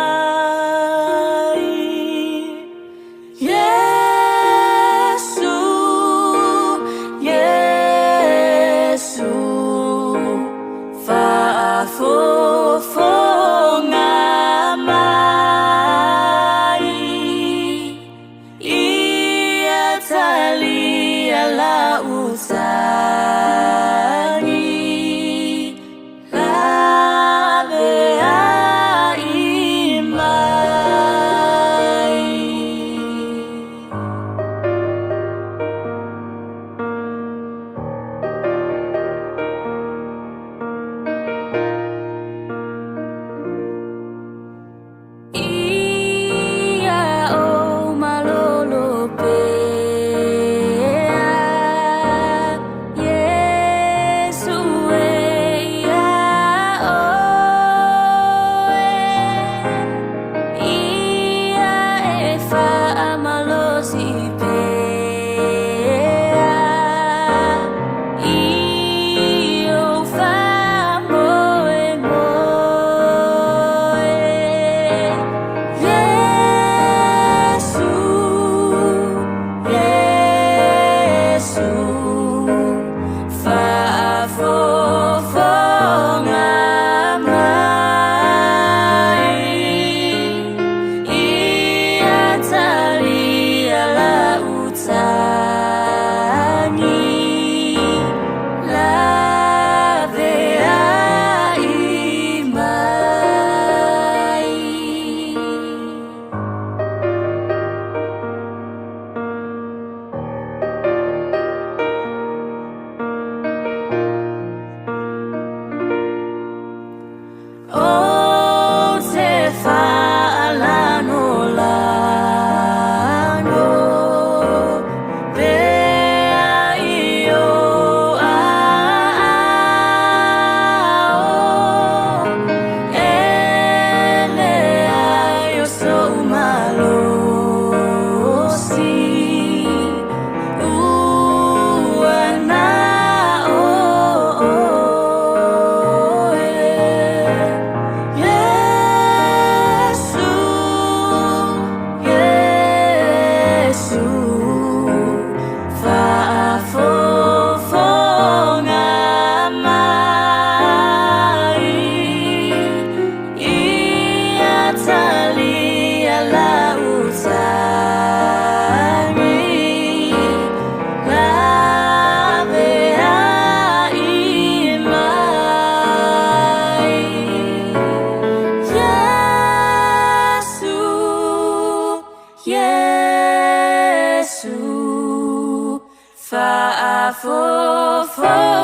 for